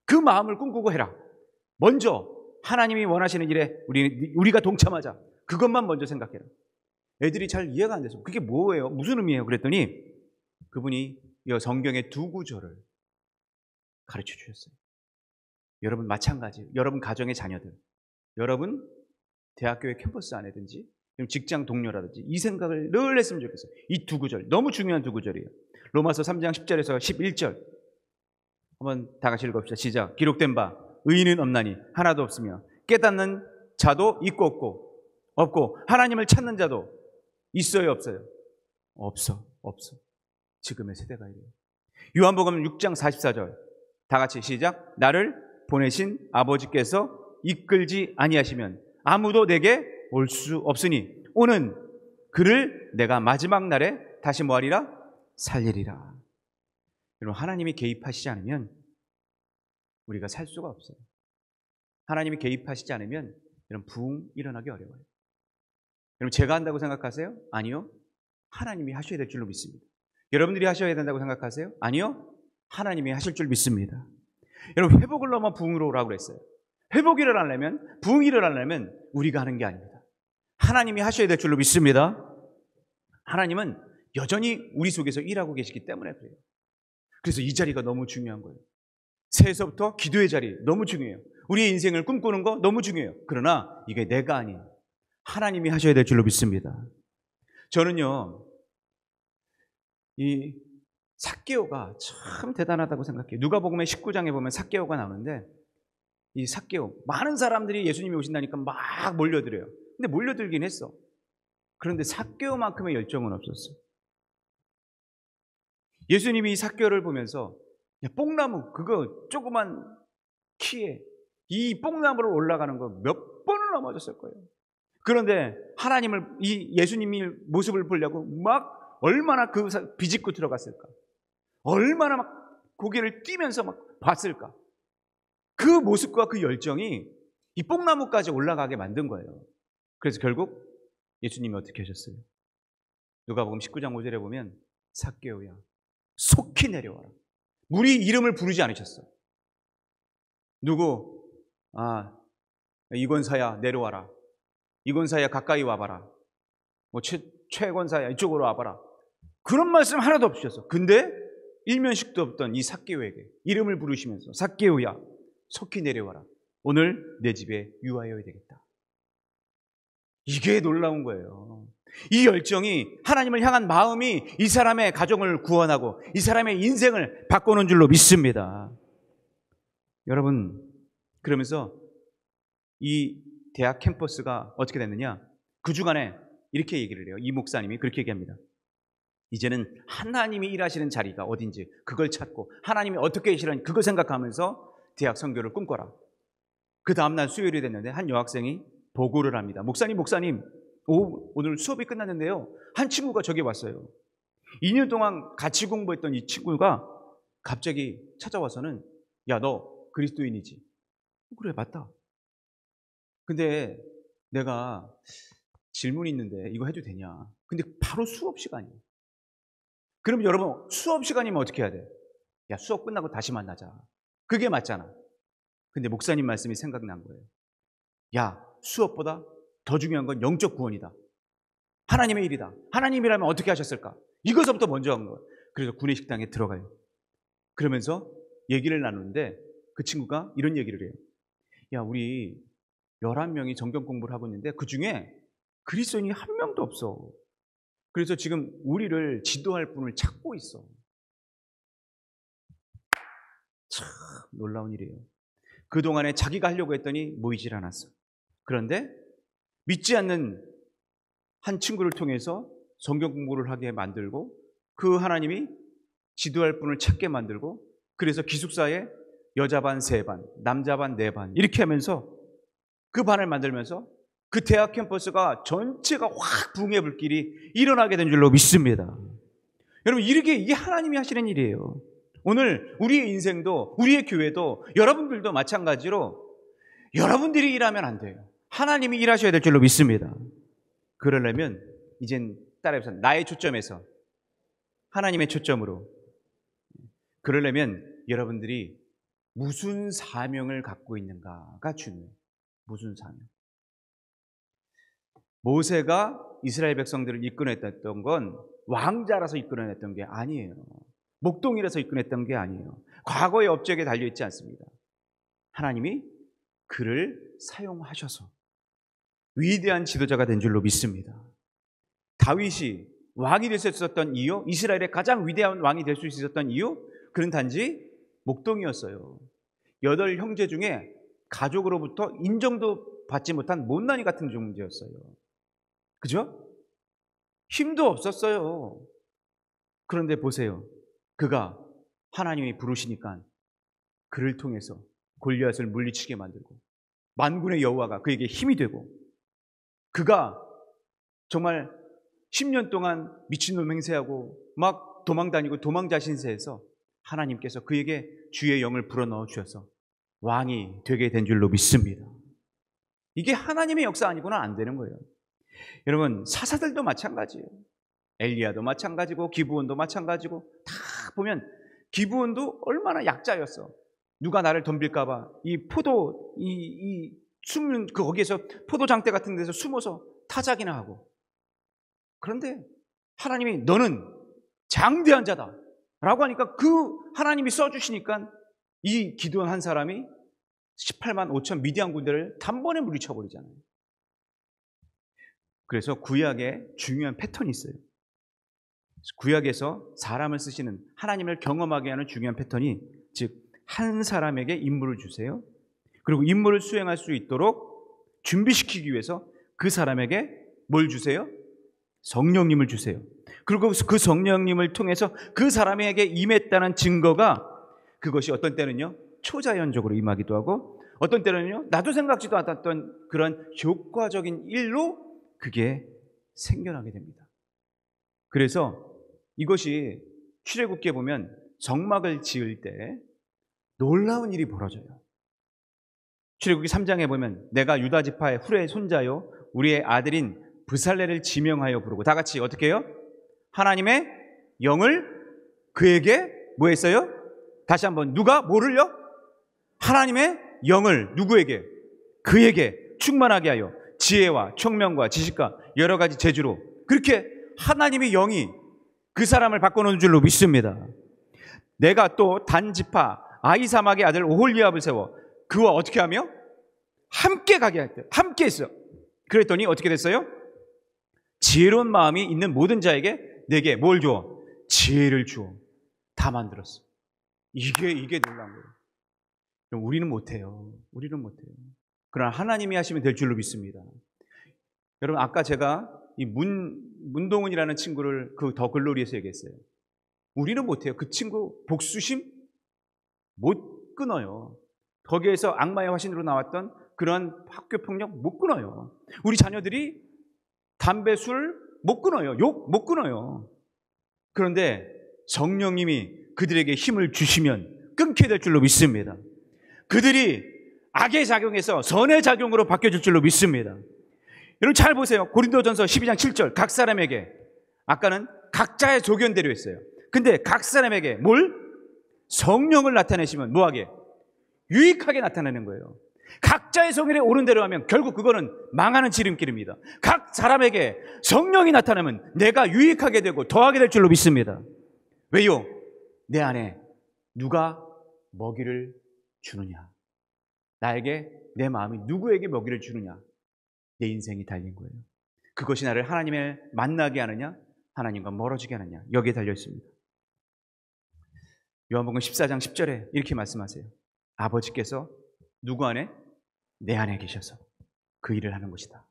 Speaker 1: 그 마음을 꿈꾸고 해라. 먼저 하나님이 원하시는 일에 우리가 동참하자. 그것만 먼저 생각해라. 애들이 잘 이해가 안 돼서 그게 뭐예요? 무슨 의미예요? 그랬더니 그분이 이 성경의 두 구절을 가르쳐 주셨어요. 여러분 마찬가지. 여러분 가정의 자녀들, 여러분 대학교의 캠퍼스 안에든지 직장 동료라든지 이 생각을 늘 했으면 좋겠어요. 이 두 구절 너무 중요한 두 구절이에요. 로마서 3장 10절에서 11절 한번 다 같이 읽어봅시다. 시작. 기록된 바 의인은 없나니 하나도 없으며 깨닫는 자도 있고 없고 하나님을 찾는 자도 있어요 없어요? 없어. 지금의 세대가 이래요. 요한복음 6장 44절 다 같이 시작. 나를 보내신 아버지께서 이끌지 아니하시면 아무도 내게 올 수 없으니 오는 그를 내가 마지막 날에 다시 뭐하리라? 살리리라. 여러분, 하나님이 개입하시지 않으면 우리가 살 수가 없어요. 하나님이 개입하시지 않으면 이런 부흥 일어나기 어려워요. 여러분, 제가 한다고 생각하세요? 아니요. 하나님이 하셔야 될 줄로 믿습니다. 여러분들이 하셔야 된다고 생각하세요? 아니요. 하나님이 하실 줄 믿습니다. 여러분, 회복을 넘어 부흥으로 오라고 그랬어요. 회복이 일어나려면, 부흥이 일어나려면 우리가 하는 게 아닙니다. 하나님이 하셔야 될 줄로 믿습니다. 하나님은 여전히 우리 속에서 일하고 계시기 때문에 그래요. 그래서 이 자리가 너무 중요한 거예요. 새해서부터 기도의 자리 너무 중요해요. 우리의 인생을 꿈꾸는 거 너무 중요해요. 그러나 이게 내가 아닌 하나님이 하셔야 될 줄로 믿습니다. 저는요, 이 삭개오가 참 대단하다고 생각해요. 누가복음의 19장에 보면 삭개오가 나오는데, 이 삭개오, 많은 사람들이 예수님이 오신다니까 막 몰려들어요. 근데 몰려들긴 했어. 그런데 삭개오만큼의 열정은 없었어요. 예수님이 이 삭개오를 보면서, 야, 뽕나무 그거 조그만 키에 이 뽕나무를 올라가는 거 몇 번을 넘어졌을 거예요. 그런데 하나님을, 이 예수님의 모습을 보려고 막 얼마나 그 비집고 들어갔을까? 얼마나 막 고개를 띄면서 막 봤을까? 그 모습과 그 열정이 이 뽕나무까지 올라가게 만든 거예요. 그래서 결국 예수님이 어떻게 하셨어요? 누가복음 19장 5절에 보면 삭개오야, 속히 내려와라. 우리 이름을 부르지 않으셨어. 누구? 이권사야 내려와라. 이권사야 가까이 와봐라. 뭐 최권사야 이쪽으로 와봐라. 그런 말씀 하나도 없으셨어. 근데 일면식도 없던 이 삭개오에게 이름을 부르시면서 삭개오야, 속히 내려와라. 오늘 내 집에 유하여야 되겠다. 이게 놀라운 거예요. 이 열정이, 하나님을 향한 마음이 이 사람의 가정을 구원하고 이 사람의 인생을 바꾸는 줄로 믿습니다. 여러분, 그러면서 이 대학 캠퍼스가 어떻게 됐느냐? 그 주간에 이렇게 얘기를 해요. 이 목사님이 그렇게 얘기합니다. 이제는 하나님이 일하시는 자리가 어딘지 그걸 찾고 하나님이 어떻게 일하시는지 그걸 생각하면서 대학 선교를 꿈꿔라. 그 다음날 수요일이 됐는데 한 여학생이 보고를 합니다. 목사님, 오늘 수업이 끝났는데요, 한 친구가 저기 왔어요. 2년 동안 같이 공부했던 이 친구가 갑자기 찾아와서는, 야, 너 그리스도인이지? 그래, 맞다. 근데 내가 질문이 있는데 이거 해도 되냐? 근데 바로 수업 시간이에요. 그럼 여러분, 수업 시간이면 어떻게 해야 돼? 야, 수업 끝나고 다시 만나자. 그게 맞잖아. 근데 목사님 말씀이 생각난 거예요. 야, 수업보다 더 중요한 건 영적 구원이다. 하나님의 일이다. 하나님이라면 어떻게 하셨을까? 이것부터 먼저 한 거예요. 그래서 구내식당에 들어가요. 그러면서 얘기를 나누는데 그 친구가 이런 얘기를 해요. 야, 우리 11명이 정경 공부를 하고 있는데 그 중에 그리스도인이 한 명도 없어. 그래서 지금 우리를 지도할 분을 찾고 있어. 참 놀라운 일이에요. 그동안에 자기가 하려고 했더니 모이질 않았어. 그런데 믿지 않는 한 친구를 통해서 성경 공부를 하게 만들고, 그 하나님이 지도할 분을 찾게 만들고, 그래서 기숙사에 여자 반 3반, 남자 반 4반 이렇게 하면서 그 반을 만들면서 그 대학 캠퍼스가 전체가 확 붕의 불길이 일어나게 된 줄로 믿습니다. 여러분, 이게 하나님이 하시는 일이에요. 오늘 우리의 인생도, 우리의 교회도, 여러분들도 마찬가지로 여러분들이 일하면 안 돼요. 하나님이 일하셔야 될 줄로 믿습니다. 그러려면 이젠 따라해서 나의 초점에서 하나님의 초점으로, 그러려면 여러분들이 무슨 사명을 갖고 있는가가 중요해요. 무슨 사명. 모세가 이스라엘 백성들을 이끌어냈던 건 왕자라서 이끌어냈던 게 아니에요. 목동이라서 이끌어냈던 게 아니에요. 과거의 업적에 달려있지 않습니다. 하나님이 그를 사용하셔서 위대한 지도자가 된 줄로 믿습니다. 다윗이 왕이 될 수 있었던 이유, 이스라엘의 가장 위대한 왕이 될 수 있었던 이유, 그는 단지 목동이었어요. 8 형제 중에 가족으로부터 인정도 받지 못한 못난이 같은 존재였어요. 그죠? 힘도 없었어요. 그런데 보세요. 그가 하나님이 부르시니까 그를 통해서 골리앗을 물리치게 만들고 만군의 여호와가 그에게 힘이 되고, 그가 정말 10년 동안 미친놈 행세하고 막 도망다니고 도망자신세에서 하나님께서 그에게 주의 영을 불어넣어 주셔서 왕이 되게 된 줄로 믿습니다. 이게 하나님의 역사 아니고는 안 되는 거예요. 여러분, 사사들도 마찬가지예요. 엘리야도 마찬가지고 기브온도 마찬가지고, 다 보면 기브온도 얼마나 약자였어. 누가 나를 덤빌까 봐 이 포도 숨는 거기에서 포도 장대 같은 데서 숨어서 타작이나 하고. 그런데 하나님이 너는 장대한 자다 라고 하니까 그 하나님이 써주시니까 이 기드온 한 사람이 18만 5천 미디안 군대를 단번에 물리쳐버리잖아요. 그래서 구약에 중요한 패턴이 있어요. 구약에서 사람을 쓰시는, 하나님을 경험하게 하는 중요한 패턴이, 즉 한 사람에게 임무를 주세요. 그리고 임무를 수행할 수 있도록 준비시키기 위해서 그 사람에게 뭘 주세요? 성령님을 주세요. 그리고 그 성령님을 통해서 그 사람에게 임했다는 증거가, 그것이 어떤 때는요 초자연적으로 임하기도 하고, 어떤 때는요 나도 생각지도 않았던 그런 효과적인 일로 그게 생겨나게 됩니다. 그래서 이것이 출애굽기에 보면 성막을 지을 때 놀라운 일이 벌어져요. 출애굽기 3장에 보면 내가 유다 지파의 훌의 손자요 우리의 아들인 브살레를 지명하여 부르고, 다 같이 어떻게 해요? 하나님의 영을 그에게 뭐 했어요? 다시 한번, 누가 뭐를요? 하나님의 영을 누구에게? 그에게 충만하게 하여 지혜와 총명과 지식과 여러 가지 재주로, 그렇게 하나님의 영이 그 사람을 바꿔놓은 줄로 믿습니다. 내가 또 단 지파 아히사막의 아들 오홀리압을 세워 그와 어떻게 하며 함께 가게 할 때, 함께 했어. 그랬더니 어떻게 됐어요? 지혜로운 마음이 있는 모든 자에게 내게 뭘 줘? 지혜를 주어. 다 만들었어. 이게 놀라운 거예요. 우리는 못해요. 우리는 못해요. 그러나 하나님이 하시면 될 줄로 믿습니다. 여러분, 아까 제가 이 문동은이라는 친구를 그 더 글로리에서 얘기했어요. 우리는 못해요. 그 친구 복수심 못 끊어요. 거기에서 악마의 화신으로 나왔던 그런 학교 폭력 못 끊어요. 우리 자녀들이 담배, 술 못 끊어요. 욕 못 끊어요. 그런데 성령님이 그들에게 힘을 주시면 끊게 될 줄로 믿습니다. 그들이 악의 작용에서 선의 작용으로 바뀌어질 줄로 믿습니다. 여러분 잘 보세요. 고린도전서 12장 7절, 각 사람에게, 아까는 각자의 조견대로 했어요. 근데 각 사람에게 뭘? 성령을 나타내시면 뭐하게? 유익하게 나타내는 거예요. 각자의 성질에 오른 대로 하면 결국 그거는 망하는 지름길입니다. 각 사람에게 성령이 나타나면 내가 유익하게 되고 더하게 될 줄로 믿습니다. 왜요? 내 안에 누가 먹이를 주느냐, 나에게 내 마음이 누구에게 먹이를 주느냐, 내 인생이 달린 거예요. 그것이 나를 하나님을 만나게 하느냐, 하나님과 멀어지게 하느냐, 여기에 달려 있습니다. 요한복음 14장 10절에 이렇게 말씀하세요. 아버지께서 누구 안에? 내 안에 계셔서 그 일을 하는 것이다.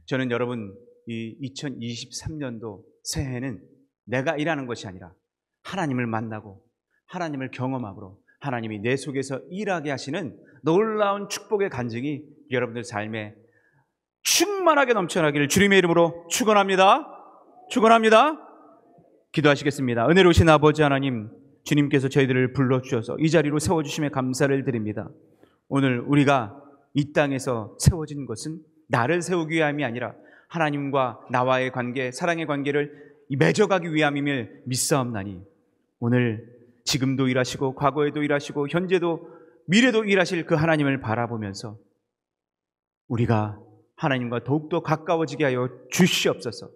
Speaker 1: 저는 여러분, 이 2023년도 새해는 내가 일하는 것이 아니라 하나님을 만나고 하나님을 경험하고 하나님이 내 속에서 일하게 하시는 놀라운 축복의 간증이 여러분들 삶에 충만하게 넘쳐나기를 주님의 이름으로 축원합니다. 축원합니다. 기도하시겠습니다. 은혜로우신 아버지 하나님, 주님께서 저희들을 불러주셔서 이 자리로 세워주심에 감사를 드립니다. 오늘 우리가 이 땅에서 세워진 것은 나를 세우기 위함이 아니라 하나님과 나와의 관계, 사랑의 관계를 맺어가기 위함임을 믿사옵나니, 오늘 지금도 일하시고 과거에도 일하시고 현재도 미래도 일하실 그 하나님을 바라보면서 우리가 하나님과 더욱더 가까워지게 하여 주시옵소서.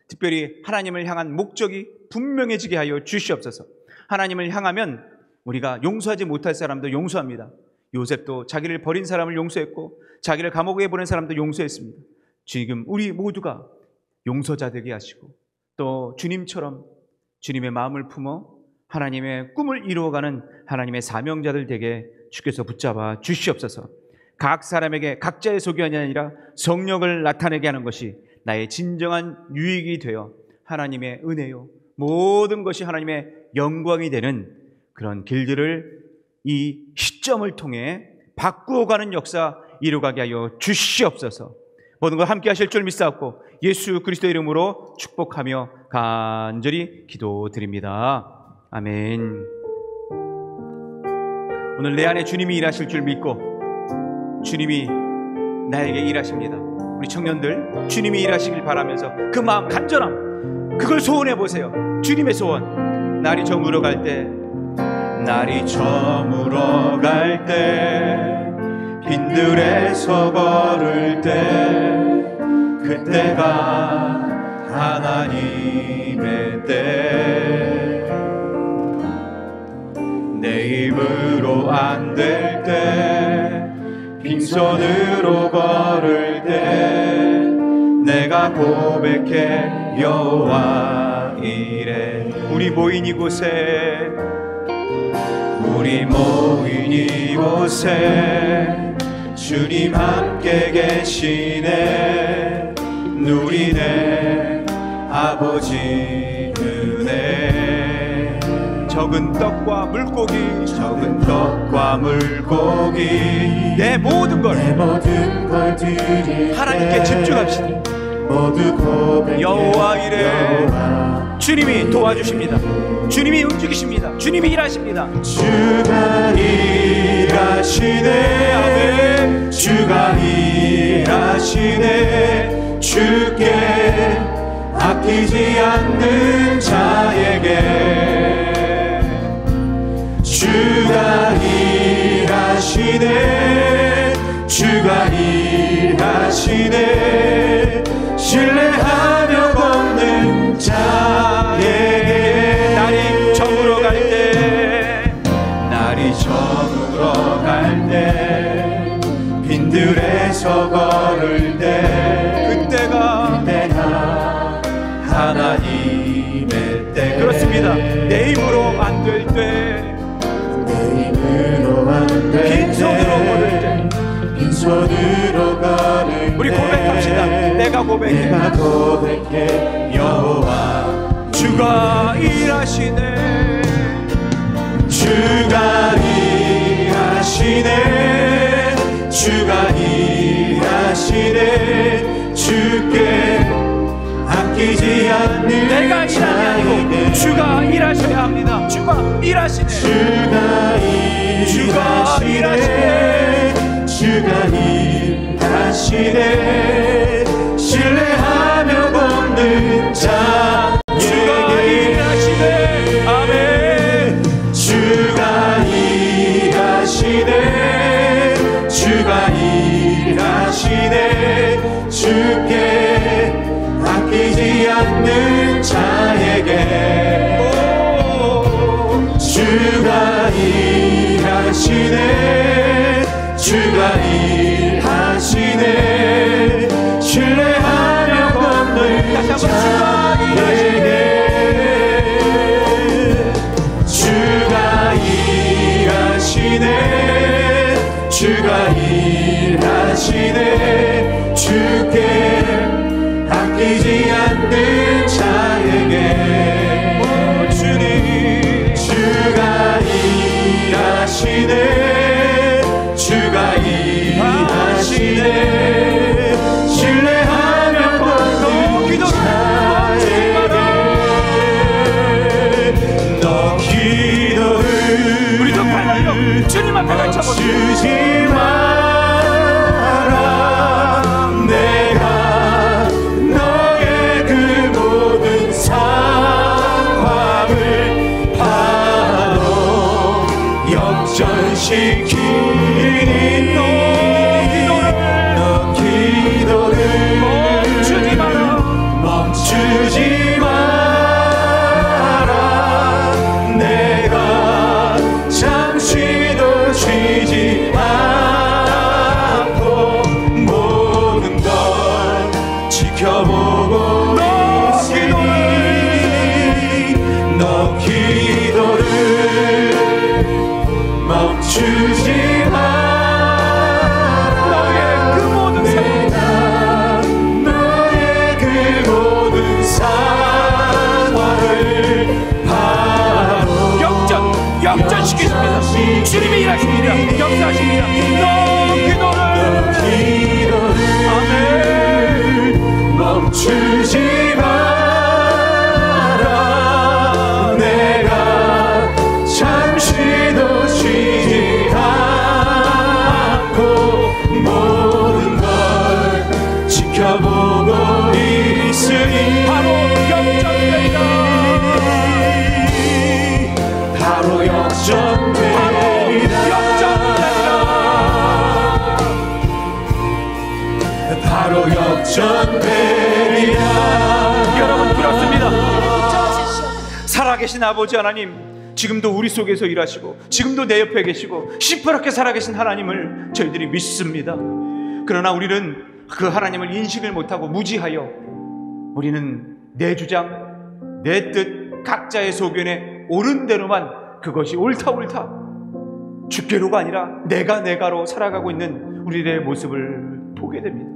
Speaker 1: 특별히 하나님을 향한 목적이 분명해지게 하여 주시옵소서. 하나님을 향하면 우리가 용서하지 못할 사람도 용서합니다. 요셉도 자기를 버린 사람을 용서했고 자기를 감옥에 보낸 사람도 용서했습니다. 지금 우리 모두가 용서자 되게 하시고 또 주님처럼 주님의 마음을 품어 하나님의 꿈을 이루어가는 하나님의 사명자들 되게 주께서 붙잡아 주시옵소서. 각 사람에게 각자의 소견이 아니라 성령을 나타내게 하는 것이 나의 진정한 유익이 되어 하나님의 은혜요 모든 것이 하나님의 영광이 되는 그런 길들을 이 시점을 통해 바꾸어가는 역사 이루어가게 하여 주시옵소서. 모든 걸 함께 하실 줄 믿사옵고 예수 그리스도의 이름으로 축복하며 간절히 기도드립니다. 아멘. 오늘 내 안에 주님이 일하실 줄 믿고 주님이 나에게 일하십니다. 우리 청년들 주님이 일하시길 바라면서 그 마음 간절함 그걸 소원해 보세요. 주님의 소원. 날이 저물어 갈 때, 날이 저물어 갈 때, 빈들에서 걸을 때, 그때가 하나님의 때. 내 힘으로 안 될 때, 빈손으로 걸을 때, 내가 고백해 여호와 이래. 우리 모인 이곳에, 우리 모인 이곳에 주님 함께 계시네. 누리네 아버지 은혜. 적은 떡과 물고기, 적은 떡과 물고기, 내 모든 걸 드릴 하나님께 집중합시다. 모두 고백해 여호와 이래. 주님이 도와주십니다. 주님이 움직이십니다. 주님이 일하십니다. 주가 일하시네. 아멘. 주가 일하시네. 주께 아끼지 않는 자에게 주가 일하시네. 주가 일하시네. 신뢰하며 걷는 자에게. 날이 저물어 갈 때, 날이 저물어 갈 때, 빈들에서 걸을 때, 그때가 하나님의 때. 그렇습니다. 내 힘으로 안 될 때, 내 힘으로 안 될 때, 빈손으로 걸을 때, 빈손으로 걸을 때, 우리 고백합시다. 내가 고백해 여호와. 주가 일하시네. 주가 일하시네. 주가 일하시네. 주께 아끼지 않는 내가 일함이 아니고 주가 일하셔야 합니다. 주가 일하시네. 주가 일하시네. 주가 일하시네. 신뢰하며 걷는 자 주가 일하시네. 아멘. 주가 일하시네. 주가 일하시네. 주께 아끼지 않는 자에게 주가 일하시네. 주가 일하시네. 신뢰하며 걷는 자에게 주가 일하시네. 주가 일하시네. 주께 아끼지 않는 자에게 주님 주가 일하시네. 주가 일하시네. 신뢰하며 걷는 자에게 너 기도를 우리도 발라요. 주님 앞에 멈추지 마라. 내가 너의 그 모든 상황을 바로 역전시키니 너 기도를 멈추지 마라. 멈추지 마라. 내가 잠시도 쉬지 않고 모든 걸 지켜보고 있으니 너 기도를 멈추지 마라. 너의 그 모든 상황을 바로 역전시키십니다. 주님이 일하십니다. 역사하십니다. 너 기도를 아멘.
Speaker 2: 전되리라.
Speaker 1: 여러분, 그렇습니다. 살아계신 아버지 하나님, 지금도 우리 속에서 일하시고 지금도 내 옆에 계시고 시퍼렇게 살아계신 하나님을 저희들이 믿습니다. 그러나 우리는 그 하나님을 인식을 못하고 무지하여 우리는 내 주장, 내 뜻, 각자의 소견에 옳은 대로만 그것이 옳다 주께로가 아니라 내가로 살아가고 있는 우리들의 모습을 보게 됩니다.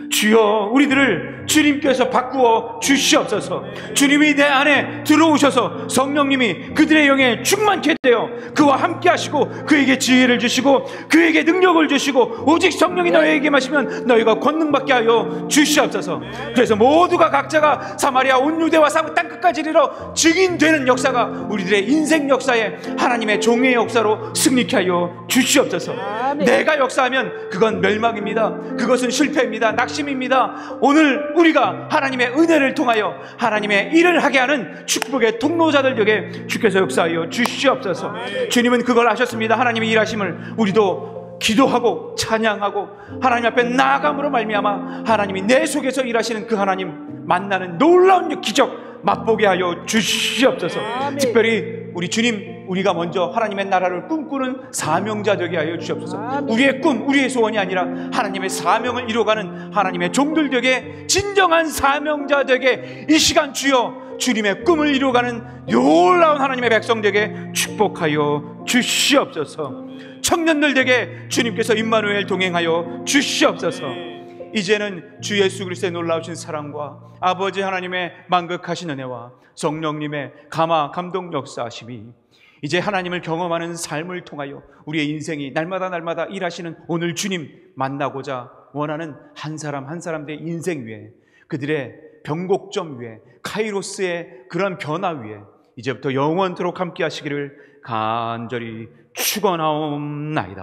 Speaker 1: 주여, 우리들을 주님께서 바꾸어 주시옵소서. 주님이 내 안에 들어오셔서 성령님이 그들의 영에 충만케 되어 그와 함께 하시고 그에게 지혜를 주시고 그에게 능력을 주시고 오직 성령이 너희에게 마시면 너희가 권능받게 하여 주시옵소서. 그래서 모두가 각자가 사마리아 온 유대와 땅끝까지 이르러 증인되는 역사가 우리들의 인생 역사에 하나님의 종의 역사로 승리케 하여 주시옵소서. 내가 역사하면 그건 멸망입니다. 그것은 실패입니다. 낙심입니다. 오늘 우리가 하나님의 은혜를 통하여 하나님의 일을 하게 하는 축복의 통로자들 되게 주께서 역사하여 주시옵소서. 주님은 그걸 아셨습니다. 하나님의 일하심을 우리도 기도하고 찬양하고 하나님 앞에 나아감으로 말미암아 하나님이 내 속에서 일하시는 그 하나님 만나는 놀라운 기적 맛보게 하여 주시옵소서. 특별히 우리 주님, 우리가 먼저 하나님의 나라를 꿈꾸는 사명자 되게 하여 주시옵소서. 우리의 꿈, 우리의 소원이 아니라 하나님의 사명을 이루어가는 하나님의 종들 되게, 진정한 사명자 되게 이 시간 주여 주님의 꿈을 이루어가는 놀라운 하나님의 백성 되게 축복하여 주시옵소서. 청년들 되게 주님께서 임마누엘 동행하여 주시옵소서. 이제는 주 예수 그리스도의 놀라우신 사랑과 아버지 하나님의 만극하신 은혜와 성령님의 감화 감동 역사하심이 이제 하나님을 경험하는 삶을 통하여 우리의 인생이 날마다 일하시는 오늘 주님 만나고자 원하는 한 사람 한 사람들의 인생 위에, 그들의 변곡점 위에, 카이로스의 그런 변화 위에 이제부터 영원토록 함께 하시기를 간절히 축원하옵나이다.